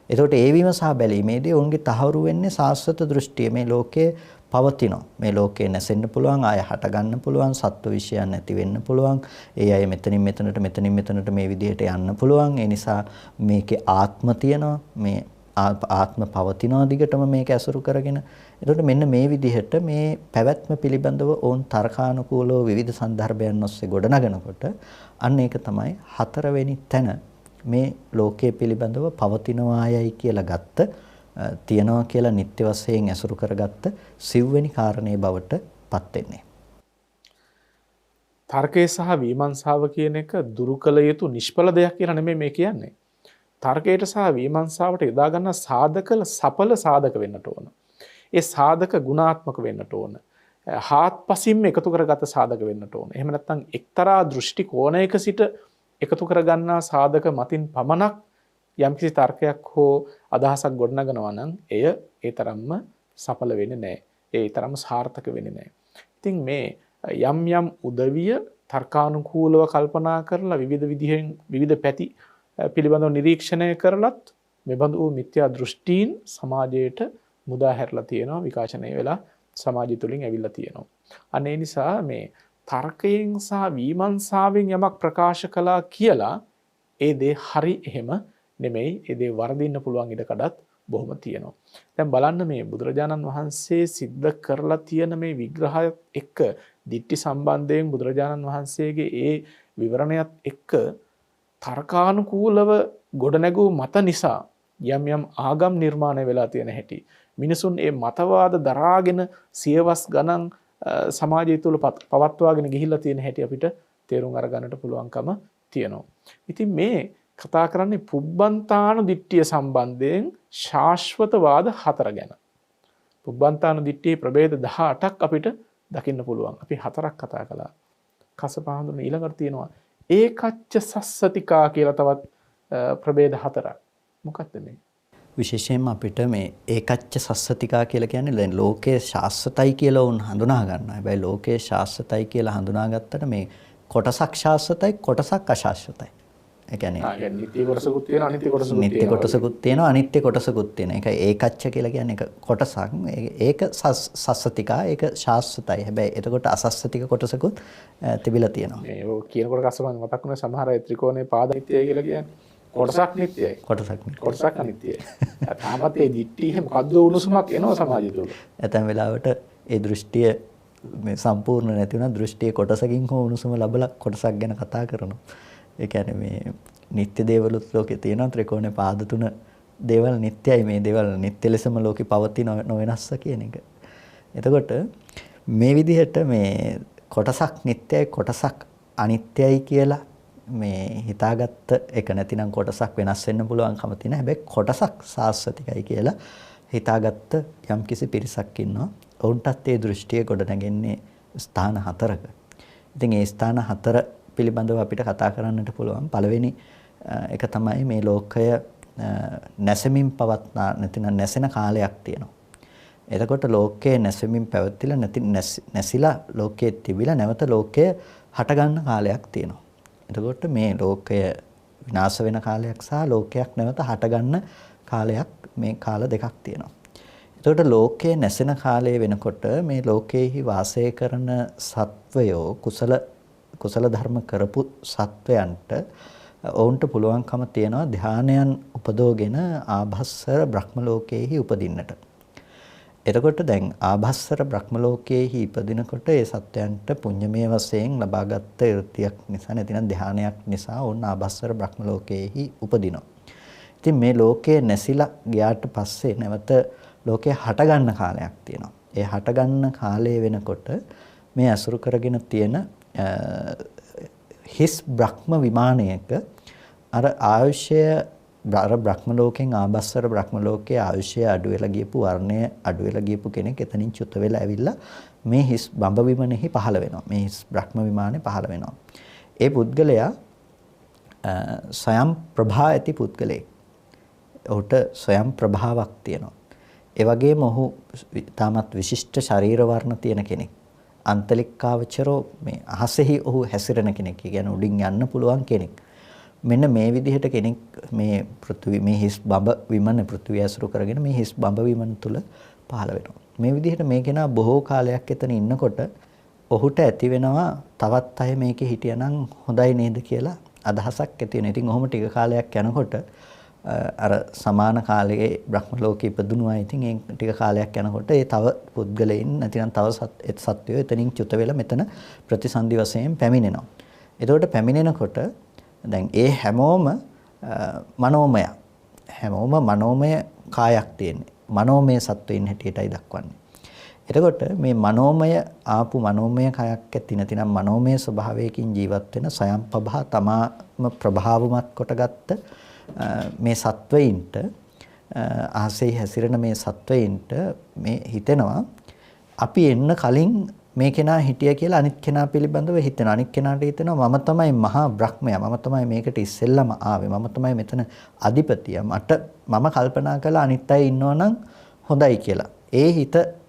එතකොට ඒ විමසා බැලීමේදී ඔවුන්ගේ තහවුරු වෙන්නේ සාස්වත දෘෂ්ටිය. මේ ලෝකයේ පවතිනවා. මේ ලෝකේ නැසෙන්න පුළුවන්, ආය හට ගන්න පුළුවන්, සත්ව විශ්යන් නැති වෙන්න පුළුවන්. ඒ අය මෙතනින් මෙතනට මේ විදිහට යන්න පුළුවන්. ඒ නිසා මේකේ ආත්ම තියෙනවා. මේ ආත්ම පවතිනවා දිගටම මේක ඇසුරු කරගෙන. එතකොට මෙන්න මේ විදිහට මේ පැවැත්ම පිළිබඳව ඕන් තර්කානුකූලව විවිධ සන්දර්භයන් ඔස්සේ ගොඩනගනකොට අන්න ඒක තමයි හතරවෙනි තැන. මේ ලෝකයේ පිළිබඳව පවතිනවායයි කියලා ගත්ත තියනවා කියලා නිත්‍ය වශයෙන් ඇසුරු කරගත්ත සිව්වෙනි කාරණේ බවට පත් වෙන්නේ. තර්කය සහ විමර්ශාව කියන එක දුරු කළ යුතු නිෂ්ඵල දෙයක් කියලා නෙමෙයි මේ කියන්නේ. තර්කයට සහ විමර්ශාවට යොදා ගන්න සාධක සඵල සාධක වෙන්නට ඕන. ඒ සාධක ගුණාත්මක වෙන්නට ඕන. හාත්පසින්ම එකතු කරගත සාධක වෙන්නට ඕන. එහෙම නැත්නම් එක්තරා දෘෂ්ටි කෝණයක සිට එකතු කරගන්නා සාධක මතින් පමණක් යම්කිසි තර්කයක් හෝ අදහසක් ගොඩනගනවා නම් එය ඒ තරම්ම සඵල වෙන්නේ නැහැ. ඒ තරම්ම සාර්ථක වෙන්නේ නැහැ. ඉතින් මේ යම් යම් උදවිය තර්කානුකූලව කල්පනා කරලා විවිධ විදිහෙන් විවිධ පැති පිළිබඳව නිරීක්ෂණය කරලත් මෙබඳු වූ මිත්‍යා දෘෂ්ටීන් සමාජයට මුදා හැරලා තියෙනවා, විකාශනය වෙලා සමාජය තුළින් ඇවිල්ලා තියෙනවා. අනේ නිසා මේ තර්කයෙන් සහ විමර්ශාවෙන් යමක් ප්‍රකාශ කළා කියලා ඒ දේ හරි එහෙම නෙමෙයි. ඒ දේ වරදින්න පුළුවන් ඉඩකඩත් බොහොම තියෙනවා. දැන් බලන්න මේ බුදුරජාණන් වහන්සේ සිද්ධ කරලා තියෙන මේ විග්‍රහයත් එක්ක දිට්ඨි සම්බන්ධයෙන් බුදුරජාණන් වහන්සේගේ ඒ විවරණයත් එක්ක තර්කානුකූලව ගොඩනැගූ මත නිසා යම් යම් ආගම් නිර්මාණය වෙලා තියෙන හැටි, මිනිසුන් ඒ මතවාද දරාගෙන සියවස් ගණන් සමාජය තුළ පවත්වාගෙන ගිහිල්ලා තියෙන හැටි අපිට තේරුම් අරගන්නට පුළුවන්කම තියෙනවා. ඉතින් මේ කතා කරන්නේ පුබ්බන්තාණු දිට්ඨිය සම්බන්ධයෙන් ශාශ්වතවාද 4 ගැන. පුබ්බන්තාණු දිට්ඨියේ ප්‍රභේද 18ක් අපිට දකින්න පුළුවන්. අපි 4ක් කතා කළා. කසපහඳුන ඊළඟට තියෙනවා ඒකච්ච සස්සතිකා කියලා තවත් ප්‍රභේද 4ක්. මොකක්ද මේ? විශේෂයෙන්ම අපිට මේ ඒකච්ච සස්සතිකා කියලා කියන්නේ දැන් ලෝකයේ ශාස්ත්‍රයි කියලා උන් හඳුනා ගන්නවා. හැබැයි ලෝකයේ ශාස්ත්‍රයි කියලා හඳුනාගත්තට මේ කොටසක් ශාස්ත්‍රයි කොටසක් අශාස්ත්‍රයි. ඒ කියන්නේ නිත්‍ය කොටසකුත් තියෙනවා, අනිත්‍ය කොටසකුත් තියෙනවා. නිත්‍ය කොටසකුත් තියෙනවා, අනිත්‍ය කොටසකුත් තියෙනවා. ඒකයි ඒකච්ච කියලා කියන්නේ එක කොටසක්. ඒක සස්සතිකා, ඒක ශාස්ත්‍රයි. හැබැයි එතකොට අසස්සතික කොටසකුත් තිබිලා තියෙනවා. මේ ඔය කියනකොට කස්සමන් මතක් වුණා සමහර අය ත්‍රිකෝණේ පාද නිත්‍යයි කියලා කියන්නේ. කොටසක් නිත්‍යයි. කොටසක් අනිත්‍යයි. තාමත් ඒ දිට්ඨිය මොකද්ද උණුසුමක් එනවා සමාජය තුළ. ඇතැම් වෙලාවට ඒ දෘෂ්ටිය මේ සම්පූර්ණ නැති වුණා දෘෂ්ටියේ කොටසකින් හෝ උණුසුම ලැබලා කොටසක් ගැන කතා කරනවා. ඒ කියන්නේ මේ නිත්‍ය දේවලුත් ලෝකේ තියෙනවා, ත්‍රිකෝණේ පාද තුන දේවල් නිත්‍යයි, මේ දේවල් නිත්‍ය ලෙසම ලෝකේ පවතින නොවෙනස්ස කියන එක. එතකොට මේ විදිහට මේ කොටසක් නිත්‍යයි කොටසක් අනිත්‍යයි කියලා මේ හිතාගත්ත එක නැතිනම් කොටසක් වෙනස් වෙන්න පුළුවන්කම තියෙන. හැබැයි කොටසක් සාස්වතිකයි කියලා හිතාගත්ත යම්කිසි පිරිසක් ඉන්නවා. ඔවුන්ටත් ඒ දෘෂ්ටිය ගොඩනගන්නේ ස්ථාන 4ක. ඉතින් ඒ ස්ථාන 4 පිළිබඳව අපිට කතා කරන්නට පුළුවන්. පළවෙනි එක තමයි මේ ලෝකය නැසෙමින් පවත්නා නැතිනම් නැසෙන කාලයක් තියෙනවා. එතකොට ලෝකයේ නැසෙමින් පැවතිලා නැසිලා ලෝකයේ තිබිලා නැවත ලෝකය හට ගන්න කාලයක් තියෙනවා. එතකොට මේ ලෝකය විනාශ වෙන කාලයක් සහ ලෝකයක් නැවත හට ගන්න කාලයක්, මේ කාල දෙකක් තියෙනවා. එතකොට ලෝකයේ නැසෙන කාලය වෙනකොට මේ ලෝකයේහි වාසය කරන සත්වයෝ කුසල ධර්ම කරපු සත්වයන්ට ඔවුන්ට පුළුවන්කම තියෙනවා ධානයන් උපදෝගෙන ආභස්සර බ්‍රහ්ම ලෝකයේහි උපදින්නට. එතකොට දැන් ආභස්සර බ්‍රහ්ම ලෝකයේහි ඉපදිනකොට ඒ සත්වයන්ට පුඤ්ඤමය වශයෙන් ලබාගත් irtiyak නිසා නැතිනම් ධානයක් නිසා ඔවුන් ආභස්සර බ්‍රහ්ම ලෝකයේහි උපදිනවා. ඉතින් මේ ලෝකයේ නැසිලා ගියාට පස්සේ නැවත ලෝකේ හට ගන්න කාලයක් තියෙනවා. ඒ හට ගන්න කාලය වෙනකොට මේ අසුරු කරගෙන තියෙන හිස් බ්‍රහ්ම විමානයක අර ආයුෂය බ්‍රහ්ම ලෝකෙන් ආභස්සර බ්‍රහ්ම ලෝකයේ ආයුෂය අඩු වෙලා ගියපු වර්ණය අඩු වෙලා ගියපු කෙනෙක් එතනින් චුත වෙලා ඇවිල්ලා මේ හිස් බඹ විමනෙහි පහළ වෙනවා. මේ හිස් බ්‍රහ්ම විමානේ පහළ වෙනවා. ඒ පුද්ගලයා ස්වයං ප්‍රභා ඇති පුද්ගලයෙක්. ඔහුට ස්වයං ප්‍රභාවක් තියෙනවා. ඒ වගේම ඔහු තාමත් විශිෂ්ට ශරීර වර්ණ තියෙන කෙනෙක්. අන්තලික්කාවචරෝ මේ අහසෙහි ඔහු හැසිරෙන කෙනෙක්. කියන්නේ උඩින් යන්න පුළුවන් කෙනෙක්. මෙන්න මේ විදිහට කෙනෙක් මේ පෘථිවි මේ හිස් බඹ විමන පෘථිවිය ඇසුරු කරගෙන මේ හිස් බඹ විමන තුල පහළ වෙනවා. මේ විදිහට මේ කෙනා බොහෝ කාලයක් එතන ඉන්නකොට ඔහුට ඇති වෙනවා තවත් අය මේකේ හිටියනම් හොඳයි නේද කියලා අදහසක් ඇති වෙනවා. ඉතින් ඔහොම ටික කාලයක් යනකොට අර සමාන කාලයේ බ්‍රහ්ම ලෝකෙ ඉපදුණු අය ඉතින් ඒ ටික කාලයක් යනකොට ඒ තව පුද්ගලයන් නැතිනම් තව සත්වයෝ එතනින් චුත වෙලා මෙතන ප්‍රතිසන්දි වශයෙන් පැමිණෙනවා. එතකොට පැමිණෙනකොට දැන් ඒ හැමෝම මනෝමය හැමෝම මනෝමය කායක් තියෙන්නේ. මනෝමය සත්වයින් හැටියටයි දක්වන්නේ. එතකොට මේ මනෝමය ආපු මනෝමය කයක් ඇති නැතිනම් මනෝමය ස්වභාවයකින් ජීවත් වෙන සයම්පභා තමාම ප්‍රභාවමත් කොටගත්ත මේ සත්වයින්ට ආසේ හැසිරෙන මේ සත්වයින්ට මේ හිතෙනවා අපි එන්න කලින් මේ කෙනා හිටිය කියලා අනිත් කෙනා පිළිබඳව හිතෙනවා. අනිත් කෙනාට හිතෙනවා මම තමයි මහා බ්‍රහ්මයා. මම තමයි මේකට ඉස්සෙල්ලම ආවේ. මම තමයි මෙතන අධිපතියා. මම කල්පනා කළා අනිත් අය ඉන්නවනම් හොඳයි කියලා. ඒ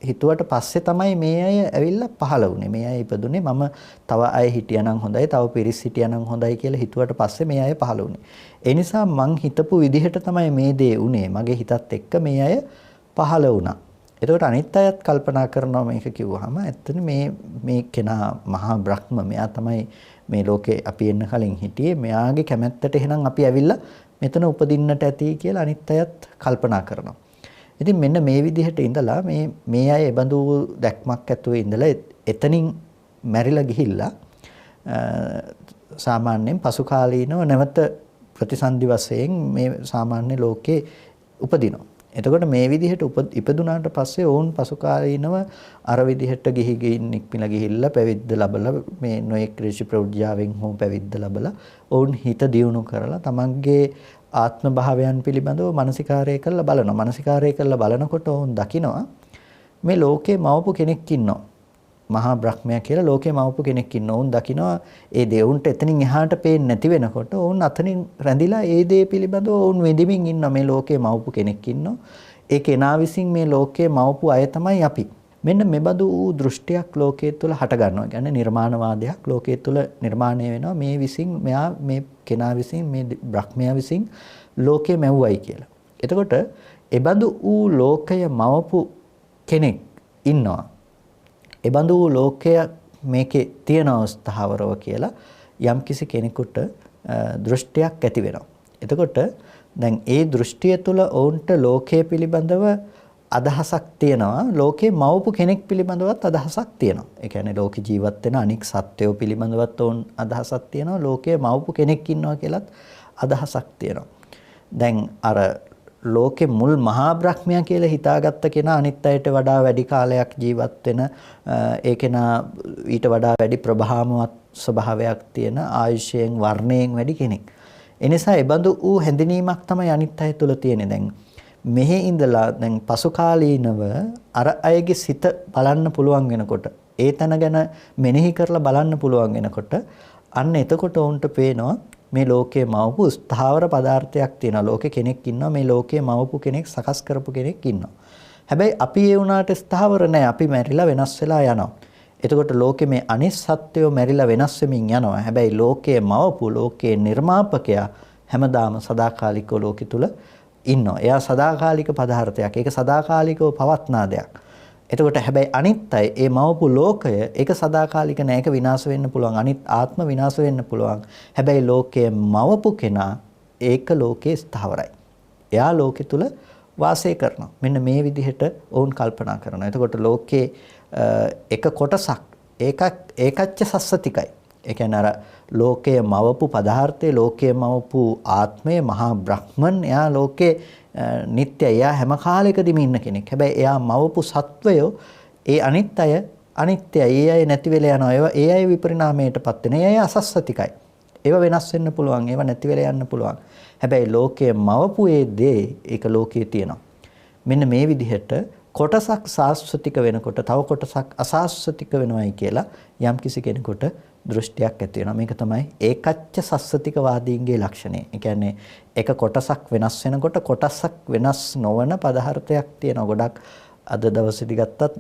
හිතුවට පස්සේ තමයි මේ අය ඇවිල්ලා පහළ වුණේ. මේ අය ඉපදුනේ මම තව අය හිටියානම් හොඳයි, තව පිරිස් හිටියානම් හොඳයි කියලා හිතුවට පස්සේ මේ අය පහළ වුණේ. ඒ නිසා මං හිතපු විදිහට තමයි මේ දේ උනේ. මගේ හිතත් එක්ක මේ අය පහළ වුණා. එතකොට අනිත් අයත් කල්පනා කරනවා මේක කිව්වහම ඇත්තටම මේ කෙනා මහා බ්‍රහ්ම මෙයා තමයි මේ ලෝකේ අපි එන්න කලින් හිටියේ. මෙයාගේ කැමැත්තට එහෙනම් අපි ඇවිල්ලා මෙතන උපදින්නට ඇති කියලා අනිත් අයත් කල්පනා කරනවා. ඉතින් මෙන්න මේ විදිහට ඉඳලා මේ අය බඳු දැක්මක් ඇතුවේ ඉඳලා එතනින් මැරිලා ගිහිල්ලා සාමාන්‍යයෙන් පසු කාලීනව නැවත ප්‍රතිසන්දි වශයෙන් මේ සාමාන්‍ය ලෝකේ උපදිනවා. එතකොට මේ විදිහට ඉපදුනාට පස්සේ ඔවුන් පසු කාලීනව අර විදිහට ගිහින් නික්මිලා ගිහිල්ලා පැවිද්ද ලැබලා මේ නොයෙක් ඍෂි ප්‍රෞಢ්‍යාවෙන් හෝ පැවිද්ද ලැබලා ඔවුන් හිත දියුණු කරලා තමන්ගේ ආත්ම භාවයන් පිළිබඳව මානසිකාරය කරලා බලනවා. මානසිකාරය කරලා බලනකොට ඔවුන් දකිනවා මේ ලෝකේ මවපු කෙනෙක් ඉන්නවා. මහා බ්‍රහ්මයා කියලා ලෝකේ මවපු කෙනෙක් ඉන්නවා. ඔවුන් දකිනවා ඒ දේවුන්ට එතනින් එහාට පේන්නේ නැති වෙනකොට ඔවුන් අතනින් රැඳිලා ඒ දේ පිළිබඳව ඔවුන් වෙදිමින් ඉන්නවා. මේ ලෝකේ මවපු කෙනෙක් ඉන්නවා. ඒ කෙනා විසින් මේ ලෝකේ මවපු අය තමයි අපි. මෙන්න මෙබඳු වූ දෘෂ්ටියක් ලෝකයේ තුල හට ගන්නවා. කියන්නේ නිර්මාණවාදයක් ලෝකයේ තුල නිර්මාණය වෙනවා. මේ විසින් මෙයා මේ කෙනා විසින් මේ බ්‍රහ්මයා විසින් ලෝකේ මැව්වයි කියලා. එතකොට එබඳු වූ ලෝකය මවපු කෙනෙක් ඉන්නවා. එබඳු වූ ලෝකය මේකේ තියෙන අවස්ථාවරව කියලා යම්කිසි කෙනෙකුට දෘෂ්ටියක් ඇති වෙනවා. එතකොට දැන් ඒ දෘෂ්ටිය තුළ ඔවුන්ට ලෝකයේ පිළිබඳව අදහසක් තියෙනවා. ලෝකේ මවපු කෙනෙක් පිළිබඳවත් අදහසක් තියෙනවා. ඒ කියන්නේ ලෝකේ ජීවත් වෙන අනික් සත්වයෝ පිළිබඳවත් ඔවුන් අදහසක් තියෙනවා. ලෝකේ මවපු කෙනෙක් ඉන්නවා කියලත් අදහසක් තියෙනවා. දැන් අර ලෝකේ මුල් මහා බ්‍රහ්මයා කියලා හිතාගත්ත කෙනා අනිත් අයට වඩා වැඩි කාලයක් ජීවත් වෙන ඒ කෙනා ඊට වඩා වැඩි ප්‍රභාමවත් ස්වභාවයක් තියෙන ආයුෂයෙන් වර්ණයෙන් වැඩි කෙනෙක්. එනිසා ඒබඳු වූ හැඳිනීමක් තමයි අනිත් අය තුළ තියෙන්නේ. දැන් මෙහි ඉඳලා දැන් පසු කාලීනව අර අයගේ සිත බලන්න පුළුවන් වෙනකොට ඒ තන ගැන මෙනෙහි කරලා බලන්න පුළුවන් වෙනකොට අන්න එතකොට උන්ට පේනවා මේ ලෝකයේ මවපු ස්ථාවර පදාර්ථයක් තියෙනවා. ලෝකේ කෙනෙක් ඉන්නවා. මේ ලෝකයේ මවපු කෙනෙක් සකස් කරපු කෙනෙක් ඉන්නවා. හැබැයි අපි ඒ වුණාට ස්ථාවර නැහැ. අපි මැරිලා වෙනස් වෙලා යනවා. එතකොට ලෝකේ මේ අනිත් සත්වයෝ මැරිලා වෙනස් වෙමින් යනවා. හැබැයි ලෝකයේ මවපු ලෝකයේ නිර්මාපකයා හැමදාම සදාකාලිකව ලෝකෙ තුල ඉන්නවා. එයා සදාකාලික පදාර්ථයක්. ඒක සදාකාලිකව පවත්නා දෙයක්. එතකොට හැබැයි අනිත් අය ඒ මවපු ලෝකය ඒක සදාකාලික නෑ. ඒක විනාශ වෙන්න පුළුවන්. අනිත් ආත්ම විනාශ වෙන්න පුළුවන්. හැබැයි ලෝකයේ මවපු කෙනා ඒක ලෝකේ ස්ථාවරයි. එයා ලෝකෙ තුල වාසය කරනවා. මෙන්න මේ විදිහට වුන් කල්පනා කරනවා. එතකොට ලෝකේ එක කොටසක් ඒකච්ච සස්සතිකයි. ඒ කියන්නේ අර ලෝකයේ මවපු පදාර්ථයේ ලෝකයේ මවපු ආත්මය මහා බ්‍රහ්මන් එයා ලෝකේ නිට්ටය. එයා හැම කාලයකදීම ඉන්න කෙනෙක්. හැබැයි එයා මවපු සත්වයෝ ඒ අනිත් අය අනිත්‍යයි. ඒ අය නැති වෙලා යනවා. ඒ අය විපරිණාමයටපත් වෙන. ඒ අය අසස්සතිකයි. ඒව වෙනස් වෙන්න පුළුවන්. ඒව නැති වෙලා යන්න පුළුවන්. හැබැයි ලෝකයේ මවපු ඒ දේ ඒක ලෝකයේ තියෙනවා. මෙන්න මේ විදිහට කොටසක් සාස්වතික වෙනකොට තව කොටසක් අසාස්වතික වෙනවයි කියලා යම්කිසි කෙනෙකුට දෘෂ්ටියක් ඇති වෙනවා. මේක තමයි ඒකච්ච සස්සතික වාදීන්ගේ ලක්ෂණය. ඒ කියන්නේ එක කොටසක් වෙනස් වෙනකොට කොටසක් වෙනස් නොවන පදාර්ථයක් තියෙනවා. ගොඩක් අද දවසේදී ගත්තත්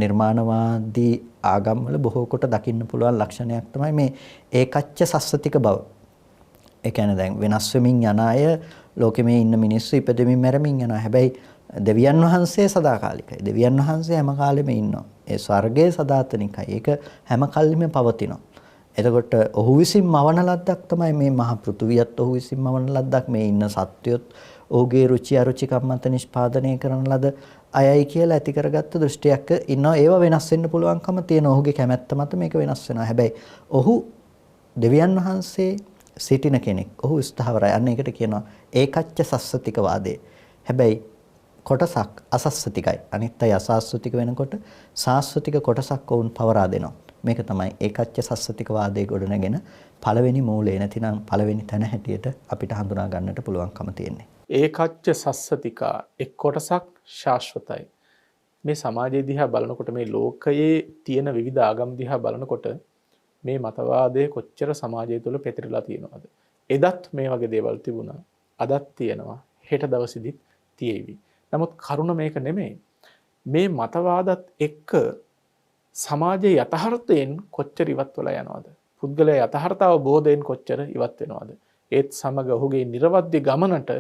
නිර්මාණවාදී ආගම්වල බොහෝ කොට දකින්න පුළුවන් ලක්ෂණයක් තමයි මේ ඒකච්ච සස්සතික බව. ඒ කියන්නේ දැන් වෙනස් වෙමින් යන අය ලෝකෙ මේ ඉන්න මිනිස්සු ඉපදෙමින් මැරෙමින් යනවා. හැබැයි දෙවියන් වහන්සේ සදාකාලිකයි. දෙවියන් වහන්සේ හැම කාලෙම ඉන්නවා. ඒ ස්වර්ගයේ සදාතනිකයි. ඒක හැම කල්ලිම පවතිනවා. එතකොට ඔහු විසින් මවන ලද්දක් තමයි මේ මහ පෘථුවියත් ඔහු විසින් මවන ලද්දක්. මේ ඉන්න සත්වයොත් ඔහුගේ රුචි අරුචිකම් මත නිෂ්පාදනය කරන ලද අයයි කියලා ඇති කරගත්ත දෘෂ්ටියක් ඉන්නවා. ඒව වෙනස් වෙන්න පුළුවන්කම තියෙන. ඔහුගේ කැමැත්ත මත මේක වෙනස් වෙනවා. හැබැයි ඔහු දෙවියන් වහන්සේ සිටින කෙනෙක්. ඔහු ස්ථාවරයි. අන්න ඒකට කියනවා ඒකච්ච සස්සතික වාදේ. හැබැයි කොටසක් අසස්සතිකයි. අනිත් අය අසස්සතික වෙනකොට සාස්වතික කොටසක් වුන් පවරා දෙනවා. මේක තමයි ඒකච්ච සස්සතික වාදයේ ගොඩනගෙන පළවෙනි මූලය නැතිනම් පළවෙනි තැන හැටියට අපිට හඳුනා ගන්නට පුළුවන්කම තියෙන්නේ. ඒකච්ච සස්සතිකා එක් කොටසක් ශාශ්වතයි. මේ සමාජය දිහා බලනකොට මේ ලෝකයේ තියෙන විවිධ ආගම් දිහා බලනකොට මේ මතවාදය කොච්චර සමාජය තුළ පැතිරලා තියෙනවද? එදත් මේ වගේ දේවල් තිබුණා. අදත් තියෙනවා. හෙට දවසේදීත් තියෙවි. නමුත් කරුණ මේක නෙමෙයි. මේ මතවාදත් එක්ක සමාජයේ යථාර්ථයෙන් කොච්චර ඉවත් වෙලා යනවද? පුද්ගලයා යථාර්ථ අවබෝධයෙන් කොච්චර ඉවත් වෙනවද? ඒත් සමග ඔහුගේ නිර්වද්‍ය ගමනට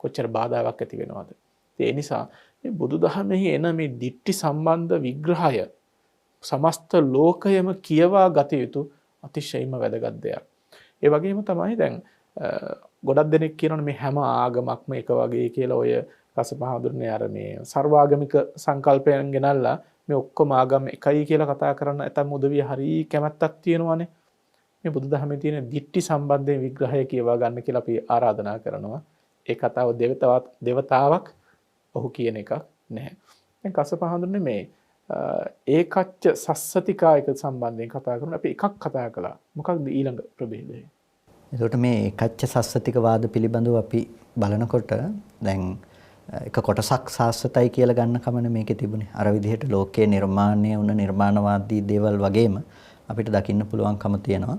කොච්චර බාධාවක් ඇති වෙනවද? ඒ නිසා මේ බුදුදහමෙහි එන මේ දිට්ඨි සම්බන්ධ විග්‍රහය සමස්ත ලෝකයම කියවා ගත යුතු අතිශයින්ම වැදගත් දෙයක්. ඒ වගේම තමයි දැන් ගොඩක් දෙනෙක් කියනවනේ මේ හැම ආගමක්ම එක වගේ කියලා. ඔය කසපහඳුරනේ අර මේ සර්වාගමික සංකල්පයන් ගෙනල්ලා මේ ඔක්කොම ආගම් එකයි කියලා කතා කරන ඇතම් උදවිය හරි කැමැත්තක් තියෙනවානේ. මේ බුදුදහමේ තියෙන දිට්ඨි සම්බන්ධයෙන් විග්‍රහය කියවා ගන්න කියලා අපි ආරාධනා කරනවා. ඒ කතාව දෙවතාවක් ඔහු කියන එකක් නැහැ. දැන් කසපහඳුරනේ මේ ඒකච්ච සස්සතිකායක සම්බන්ධයෙන් කතා කරනවා. අපි එකක් කතා කළා. මොකක්ද ඊළඟ ප්‍රභේදය? එතකොට මේ ඒකච්ච සස්සතික වාද පිළිබඳව අපි බලනකොට දැන් එක කොටසක් සාස්වතයි කියලා ගන්න කමන මේකේ තිබුණේ. අර විදිහට ලෝකයේ නිර්මාණය වුණ නිර්මාණවාදී දේවල් වගේම අපිට දකින්න පුළුවන්කම තියෙනවා.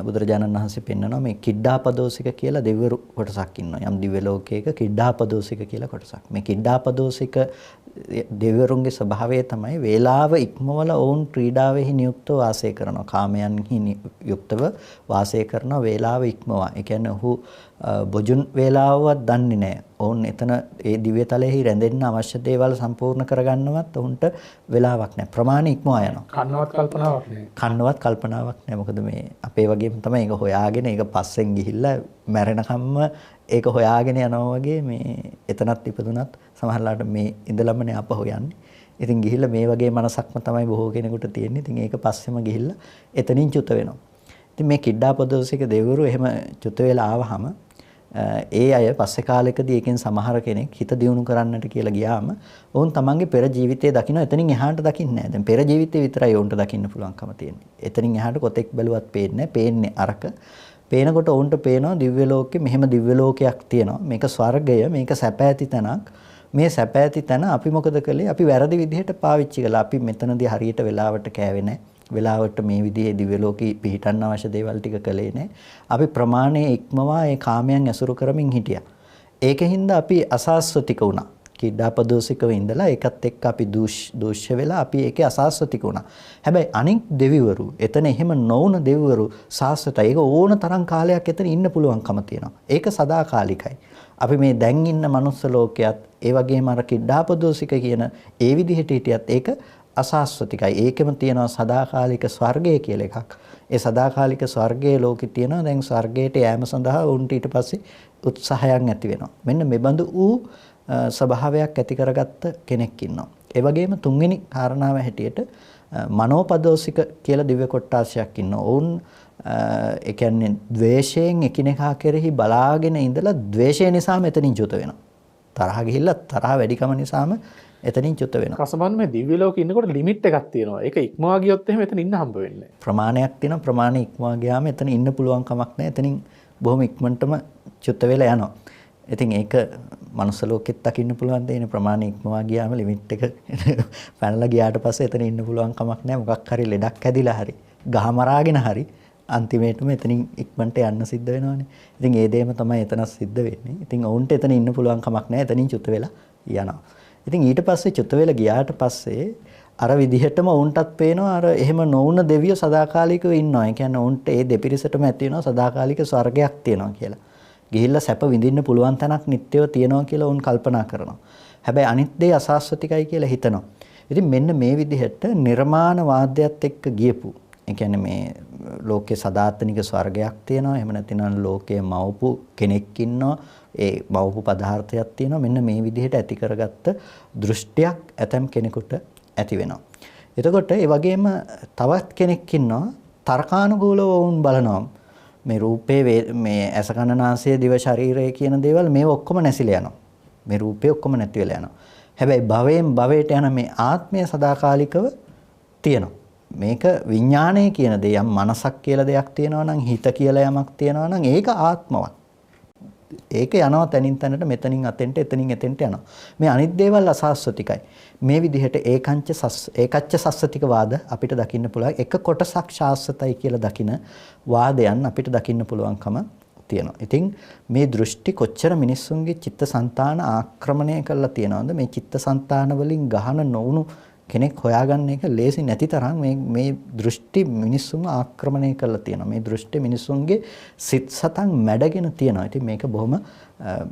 බුදුරජාණන් වහන්සේ පෙන්නනවා මේ කිඩ්ඩාපදෝසික කියලා දෙවිවරු කොටසක් ඉන්නවා. යම් දිව්‍ය ලෝකයක කිඩ්ඩාපදෝසික කියලා කොටසක්. මේ කිඩ්ඩාපදෝසික දෙවිවරුන්ගේ ස්වභාවය තමයි වේලාව ඉක්මවල ඔවුන් ක්‍රීඩාවෙහි නියුක්තව වාසය කරනවා. කාමයන්හි යුක්තව වාසය කරන වේලාව ඉක්මවා. ඒ කියන්නේ ඔහු බොජුන් වේලාවවත් දන්නේ නැහැ. ඔවුන් එතන ඒ දිව්‍යතලෙහි රැඳෙන්න අවශ්‍ය දේවල් සම්පූර්ණ කරගන්නවත් ඔවුන්ට වෙලාවක් නැහැ. ප්‍රමාණ ඉක්මවා යනවා. කන්නවත් කල්පනාවක් නැහැ. කන්නවත් කල්පනාවක් නැහැ. මොකද මේ අපේ වගේම තමයි ඒක හොයාගෙන ඒක පස්සෙන් ගිහිල්ලා මැරෙනකම්ම ඒක හොයාගෙන යනවා වගේ මේ එතනත් ඉපදුනත් සමහරලාට මේ ඉඳලමනේ අපහො යන්නේ. ඉතින් ගිහිල්ලා මේ වගේ මනසක්ම තමයි බොහෝ කෙනෙකුට තියෙන්නේ. ඉතින් ඒක පස්සෙම ගිහිල්ලා එතනින් චුත වෙනවා. ඉතින් මේ කිඩ්ඩාපදෝසික දෙවිවරු එහෙම චුත වෙලා ආවහම ඒ අය පස්සේ කාලෙකදී එකෙන් සමහර කෙනෙක් හිත දියුණු කරන්නට කියලා ගියාම ඔවුන් තමන්ගේ පෙර ජීවිතය දකින්න එතනින් එහාට දකින්නේ නැහැ. දැන් පෙර ජීවිතේ විතරයි ඔවුන්ට දකින්න පුළුවන්කම තියෙන්නේ. එතනින් එහාට කොතෙක් බැලුවත් පේන්නේ නැහැ. පේන්නේ අරක. පේනකොට ඔවුන්ට පේනවා දිව්‍ය ලෝකෙ මෙහෙම දිව්‍ය ලෝකයක් තියෙනවා. මේක ස්වර්ගය, මේක සැප ඇති තැනක්. මේ සැප ඇති තැන අපි මොකද කළේ? අපි වැරදි විදිහට පාවිච්චි කළා. අපි මෙතනදී හරියට වෙලාවට කෑවේ නැහැ. වෙලාවට මේ විදිහේ දිව්‍ය ලෝකෙ පිහිටන්න අවශ්‍ය දේවල් ටික කළේ නැහැ. අපි ප්‍රමාණයේ ඉක්මවා ඒ කාමයන් ඇසුරු කරමින් හිටියා. ඒකින්ද අපි අසාස්වතික වුණා. කිඩ්ඩාපදෝසිකව ඉඳලා ඒකත් එක්ක අපි දූෂ්‍ය වෙලා අපි ඒකේ අසාස්වතික වුණා. හැබැයි අනික් දෙවිවරු එතන එහෙම නොවුන දෙවිවරු සාස්වතයි. ඒක ඕන තරම් කාලයක් එතන ඉන්න පුළුවන්කම තියෙනවා. ඒක සදාකාලිකයි. අපි මේ දැන් ඉන්න මනුස්ස ලෝකයක් ඒ වගේම අර කිඩ්ඩාපදෝසික කියන ඒ විදිහට හිටියත් ඒක අසාස්වතිකයි. ඒකෙම තියෙනවා සදාකාලික ස්වර්ගය කියලා එකක්. ඒ සදාකාලික ස්වර්ගයේ ලෝකෙ තියෙනවා. දැන් ස්වර්ගයට යෑම සඳහා උන්ට ඊට පස්සේ උත්සාහයක් ඇති වෙනවා. මෙන්න මෙබඳු වූ ස්වභාවයක් ඇති කරගත්ත කෙනෙක් ඉන්නවා. ඒ වගේම තුන්වෙනි කාරණාව හැටියට මනෝපදෝසික කියලා දිව්‍ය කොට්ටාශයක් ඉන්නවා. ඔවුන් ඒ කියන්නේ ද්වේෂයෙන් එකිනෙකා කෙරෙහි බලාගෙන ඉඳලා ද්වේෂය නිසාම එතනින් චුත වෙනවා. තරහ ගිහිල්ලා තරහ වැඩිකම නිසාම එතනින් චුත වෙනවා. කසබන් මේ දිව්‍ය ලෝකෙ ඉන්නකොට ලිමිට් එකක් තියෙනවා. ඒක ඉක්මවා ගියොත් එහෙම එතන ඉන්න හම්බ වෙන්නේ නැහැ. ප්‍රමාණයක් තියෙනවා. ප්‍රමාණය ඉක්මවා ගියාම එතන ඉන්න පුළුවන් කමක් නැහැ. එතනින් බොහොම ඉක්මනටම චුත වෙලා යනවා. ඉතින් ඒක මනුස්ස ලෝකෙත් දකින්න පුළුවන් දෙන්නේ ප්‍රමාණය ඉක්මවා ගියාම ලිමිට් එක පැනලා ගියාට පස්සේ එතන ඉන්න පුළුවන් කමක් නැහැ. මොකක් හරි ලෙඩක් හැදිලා හරි ගහ මරාගෙන හරි අන්තිමේටම එතනින් ඉක්මනට යන්න සිද්ධ වෙනවානේ. ඉතින් ඒ දෙයම තමයි එතන සිද්ධ වෙන්නේ. ඉතින් ඔවුන්ට එතන ඉන්න පුළුවන් කමක් නැහැ. එතනින් චුත වෙලා යනවා. ඉතින් ඊට පස්සේ චුත වෙලා ගියාට පස්සේ අර විදිහටම ඔවුන්ටත් පේනවා අර එහෙම නොවුන දෙවියෝ සදාකාලිකව ඉන්නවා. ඒ කියන්නේ ඔවුන්ට ඒ දෙපිරිසටම ඇති වෙනවා සදාකාලික ස්වර්ගයක් තියෙනවා කියලා. ගිහිල්ලා සැප විඳින්න පුළුවන් තැනක් නිත්‍යව තියෙනවා කියලා ඔවුන් කල්පනා කරනවා. හැබැයි අනිත් දේ අසාස්වතිකයි කියලා හිතනවා. ඉතින් මෙන්න මේ විදිහට නිර්මාණ වාදයත් එක්ක ගියපු. ඒ කියන්නේ මේ ලෝකේ සදාතනික ස්වර්ගයක් තියෙනවා. එහෙම නැතිනම් ලෝකයේ මවපු කෙනෙක් ඉන්නවා. ඒ මවපු පදාර්ථයක් තියෙනවා. මෙන්න මේ විදිහට ඇති කරගත්ත දෘෂ්ටියක් ඇතම් කෙනෙකුට ඇති වෙනවා. එතකොට ඒ වගේම තවත් කෙනෙක් ඉන්නවා තර්කානුකූලව වුන් බලනවා. මේ රූපේ මේ ඇස කන නාසය දිව ශරීරය කියන දේවල් මේ ඔක්කොම නැසිලා යනවා. මේ රූපේ ඔක්කොම නැති වෙලා යනවා. හැබැයි භවයෙන් භවයට යන මේ ආත්මය සදාකාලිකව තියෙනවා. මේක විඥාණය කියන දේ යම් මනසක් කියලා දෙයක් තියෙනවා නම් හිත කියලා යමක් තියෙනවා නම් ඒක ආත්මවත්. ඒක යනවා තනින් තනට මෙතනින් අතෙන්ට එතනින් එතෙන්ට යනවා. මේ අනිත් දේවල් අසාස්වතිකයි. මේ විදිහට ඒකච්ච සස්සතික වාද අපිට දකින්න පුළුවන්. එක කොටසක් ශාස්වතයි කියලා දකින වාදයන් අපිට දකින්න පුළුවන්කම තියෙනවා. ඉතින් මේ දෘෂ්ටි කොච්චර මිනිස්සුන්ගේ චිත්තසංතාන ආක්‍රමණය කරලා තියෙනවද? මේ චිත්තසංතාන වලින් ගහන නොවුණු කෙනෙක් හොයාගන්න එක ලේසි නැති තරම් මේ දෘෂ්ටි මිනිස්සුන්ව ආක්‍රමණය කරලා තියෙනවා. මේ දෘෂ්ටි මිනිස්සුන්ගේ සිත් සතන් මැඩගෙන තියෙනවා. ඉතින් මේක බොහොම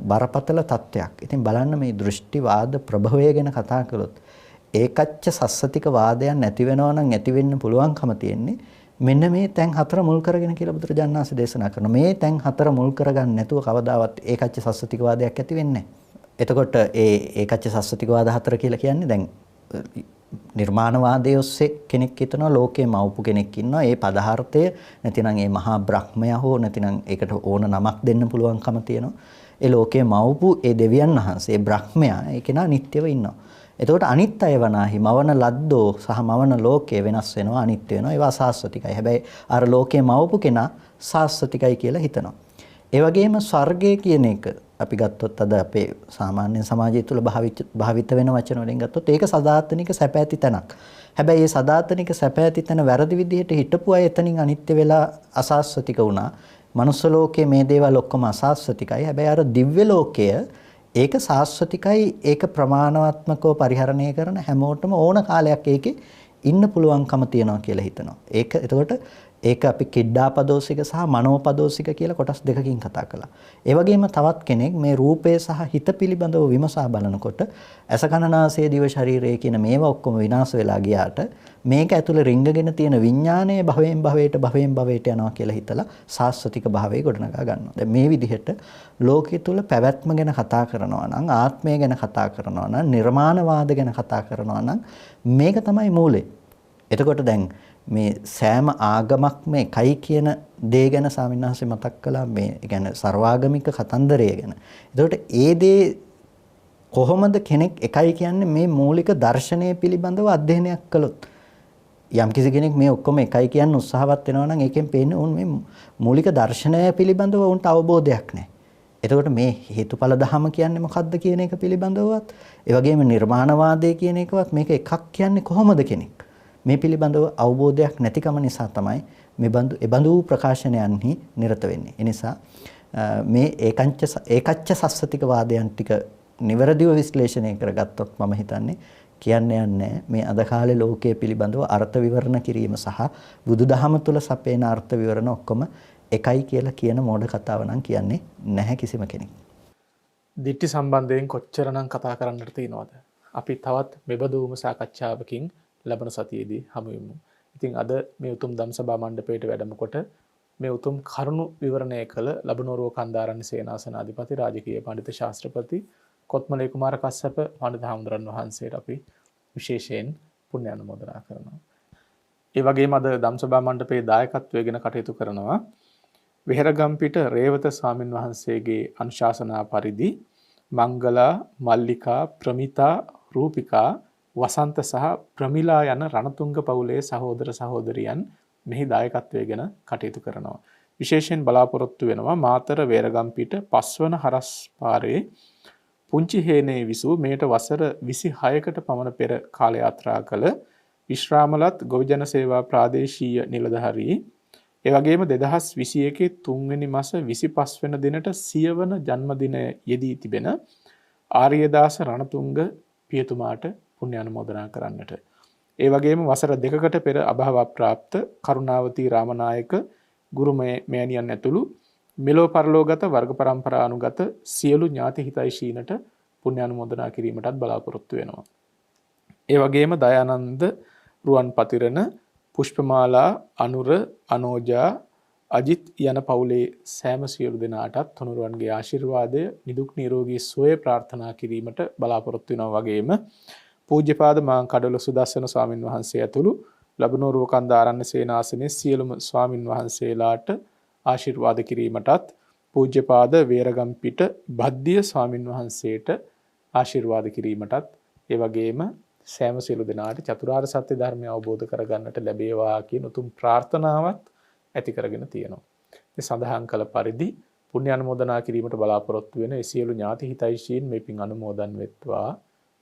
බරපතල තත්ත්වයක්. ඉතින් බලන්න මේ දෘෂ්ටිවාද ප්‍රභවය ගැන කතා කළොත් ඒකච්ච සස්සතික වාදයන් නැති වෙනවා නම් ඇති වෙන්න පුළුවන්කම තියෙන්නේ මෙන්න මේ තැන් හතර මුල් කරගෙන කියලා බුදුරජාණන් වහන්සේ දේශනා කරනවා. මේ තැන් හතර මුල් කරගන්න නැතුව කවදාවත් ඒකච්ච සස්සතික වාදයක් ඇති වෙන්නේ නැහැ. එතකොට ඒකච්ච සස්සතික වාද හතර කියලා කියන්නේ දැන් නිර්මාණවාදයේ ඔස්සේ කෙනෙක් හිතනවා ලෝකේ මවපු කෙනෙක් ඉන්නවා. ඒ පදාර්ථය නැතිනම් ඒ මහා බ්‍රහ්මයා හෝ නැතිනම් ඒකට ඕන නමක් දෙන්න පුළුවන්කම තියෙනවා. ඒ ලෝකේ මවපු ඒ දෙවියන් වහන්සේ බ්‍රහ්මයා ඒ කෙනා නිට්ටයව ඉන්නවා. එතකොට අනිත් අය වනාහි මවන ලද්දෝ සහ මවන ලෝකය වෙනස් වෙනවා, අනිත්‍ය වෙනවා. ඒවා සාස්වතිකයි. හැබැයි අර ලෝකේ මවපු කෙනා සාස්වතිකයි කියලා හිතනවා. ඒ වගේම ස්වර්ගය කියන එක අපි ගත්තොත් අද අපේ සාමාන්‍ය සමාජය තුළ භාවිත වෙන වචන වලින් ගත්තොත් ඒක සදාතනික සැප ඇති තැනක්. හැබැයි මේ සදාතනික සැප ඇති තැන වැරදි විදිහට හිටපු අය එතනින් අනිත්‍ය වෙලා අසාස්වතික වුණා. මනුස්ස ලෝකයේ මේ දේවල් ඔක්කොම අසාස්වතිකයි. හැබැයි අර දිව්‍ය ලෝකය ඒක සාස්වතිකයි. ඒක ප්‍රමාණාත්මකව පරිහරණය කරන හැමෝටම ඕන කාලයක් ඒකේ ඉන්න පුළුවන්කම තියනවා කියලා හිතනවා. ඒක එතකොට ඒක අපි කිඩ්ඩාපදෝසික සහ මනෝපදෝසික කියලා කොටස් දෙකකින් කතා කළා. ඒ වගේම තවත් කෙනෙක් මේ රූපය සහ හිත පිළිබඳව විමසා බලනකොට ඇස කන නාසය දිව ශරීරය කියන මේවා ඔක්කොම විනාශ වෙලා ගියාට මේක ඇතුළේ රිංගගෙන තියෙන විඥානයේ භවයෙන් භවයට යනවා කියලා හිතලා සාස්වතික භාවයේ ගොඩනගා ගන්නවා. දැන් මේ විදිහට ලෝකයේ තුල පැවැත්ම ගැන කතා කරනවා නම්, ආත්මය ගැන කතා කරනවා නම්, නිර්මාණවාද ගැන කතා කරනවා නම් මේක තමයි මූලය. එතකොට දැන් මේ සෑම ආගමක්ම එකයි කියන දේ ගැන ස්වාමීන් වහන්සේ මතක් කළා. මේ කියන්නේ සර්වාගමික කතන්දරය ගැන. එතකොට ඒ දේ කොහොමද කෙනෙක් එකයි කියන්නේ මේ මූලික දර්ශනය පිළිබඳව අධ්‍යයනයක් කළොත් යම් කිසි කෙනෙක් මේ ඔක්කොම එකයි කියන්න උත්සාහවත් වෙනවා නම් ඒකෙන් පේන්නේ උන් මේ මූලික දර්ශනය පිළිබඳව උන්ට අවබෝධයක් නැහැ. එතකොට මේ හේතුඵල ධම කියන්නේ මොකක්ද කියන එක පිළිබඳවවත් ඒ වගේම නිර්මාණවාදය කියන එකවත් මේක එකක් කියන්නේ කොහොමද කෙනෙක් මේ පිළිබඳව අවබෝධයක් නැතිකම නිසා තමයි මේ බඳු ප්‍රකාශනයන්හි නිරත වෙන්නේ. ඒ නිසා මේ ඒකච්ච සස්සතික වාදයන් ටික නිවැරදිව විශ්ලේෂණය කරගත්තොත් මම හිතන්නේ කියන්න යන්නේ මේ අද කාලේ ලෝකයේ පිළිබඳව අර්ථ විවරණ කිරීම සහ බුදුදහම තුල සපේන අර්ථ විවරණ ඔක්කොම එකයි කියලා කියන මෝඩ කතාව නම් කියන්නේ නැහැ කිසිම කෙනෙක්. දිට්ඨි සම්බන්ධයෙන් කොච්චරනම් කතා කරන්නට තියෙනවද? අපි තවත් මෙබඳුම සාකච්ඡාවකින් ලබන සතියේදී හමු වෙමු. ඉතින් අද මේ උතුම් ධම්සභා මණ්ඩපයට වැඩම කොට මේ උතුම් කරුණු විවරණය කළ ලබනෝරුව කන්දාරණ්‍ය සේනාසනාධිපති රාජකීය පඬිතු ශාස්ත්‍රපති කොත්මලේ කුමාර කස්සප පඬිත හාමුදුරන් වහන්සේට අපි විශේෂයෙන් පුණ්‍ය අනුමෝදනා කරනවා. ඒ වගේම අද ධම්සභා මණ්ඩපයේ දායකත්වයෙන් කටයුතු කරනවා විහෙරගම්පිට රේවත ස්වාමින් වහන්සේගේ අනුශාසනා පරිදි මංගලා, මල්ලිකා, ප්‍රමිතා, රූපිකා, වසන්ත සහ ප්‍රමිලා යන රණතුංග පවුලේ සහෝදර සහෝදරියන් මෙහි දායකත්වයෙන් කටයුතු කරනවා. විශේෂයෙන් බලාපොරොත්තු වෙනවා මාතර වේරගම්පිට පස්වන හරස් පාරේ පුංචි හේනේ විසූ මේට වසර 26කට පමණ පෙර කාල යාත්‍රා කළ විශ්‍රාමලත් ගොවිජන සේවා ප්‍රාදේශීය නිලධාරී ඒ වගේම 2021 3වෙනි මාස 25 වෙනි දිනට සියවන ජන්මදිනය යෙදී තිබෙන ආර්යදාස රණතුංග පියතුමාට පුණ්‍ය අනුමෝදනා කරන්නට. ඒ වගේම වසර 2කට පෙර අභාව ප්‍රාප්ත කරුණාවතී රාමනායක ගුරු මෑණියන් ඇතුළු මෙලෝ පරලෝගත වර්ග પરම්පරා අනුගත සියලු ඥාති හිතයිශීනට පුණ්‍ය අනුමෝදනා කිරීමටත් බලාපොරොත්තු වෙනවා. ඒ වගේම දයානන්ද රුවන් පතිරණ පුෂ්පමාලා අනුර අනෝජා අජිත් යන පවුලේ සෑම සියලු දෙනාටත් තුනුරුවන්ගේ ආශිර්වාදය නිදුක් නිරෝගී සුවය ප්‍රාර්ථනා කිරීමට බලාපොරොත්තු වෙනවා. වගේම පූජ්‍යපාද මාං කඩොල සුදස්සන ස්වාමින් වහන්සේ ඇතුළු ලබනෝරුව කන්දාරණ්‍ය සේනාසනයේ සියලුම ස්වාමින් වහන්සේලාට ආශිර්වාද කිරීමටත් පූජ්‍යපාද වේරගම්පිට භද්දිය ස්වාමින් වහන්සේට ආශිර්වාද කිරීමටත් ඒ වගේම සෑම සියලු දෙනාට චතුරාර්ය සත්‍ය ධර්මය අවබෝධ කරගන්නට ලැබේවා කියන උතුම් ප්‍රාර්ථනාවක් ඇති කරගෙන තියෙනවා. මේ සඳහන් කළ පරිදි පුණ්‍ය අනුමෝදනා කිරීමට බලාපොරොත්තු වෙන ඒ සියලු ඥාති හිතයිෂීන් මේ පින් අනුමෝදන් වෙත්වා,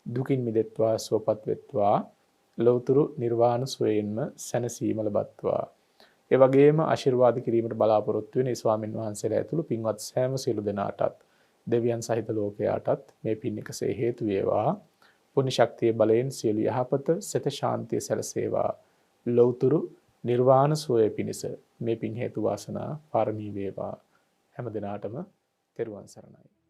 දුකින් මිදෙත්වා, සුවපත් වෙත්වා, ලෞතුරු නිර්වාණ සුවයෙන්ම සැනසීම ලබත්වා. ඒ වගේම ආශිර්වාද කිරීමට බලාපොරොත්තු වෙන ඒ ස්වාමින් වහන්සේලා ඇතුළු පින්වත් සෑම සියලු දෙනාටත් දෙවියන් සහිත ලෝකයාටත් මේ පින් එකසේ හේතු වේවා. පුණ්‍ය ශක්තිය බලයෙන් සියලු යහපත සිත ශාන්තිය සැලසේවා. ලෞතුරු නිර්වාණ සුවය පිණිස මේ පින් හේතු වාසනා පාරමී වේවා. හැම දිනාටම තෙරුවන් සරණයි.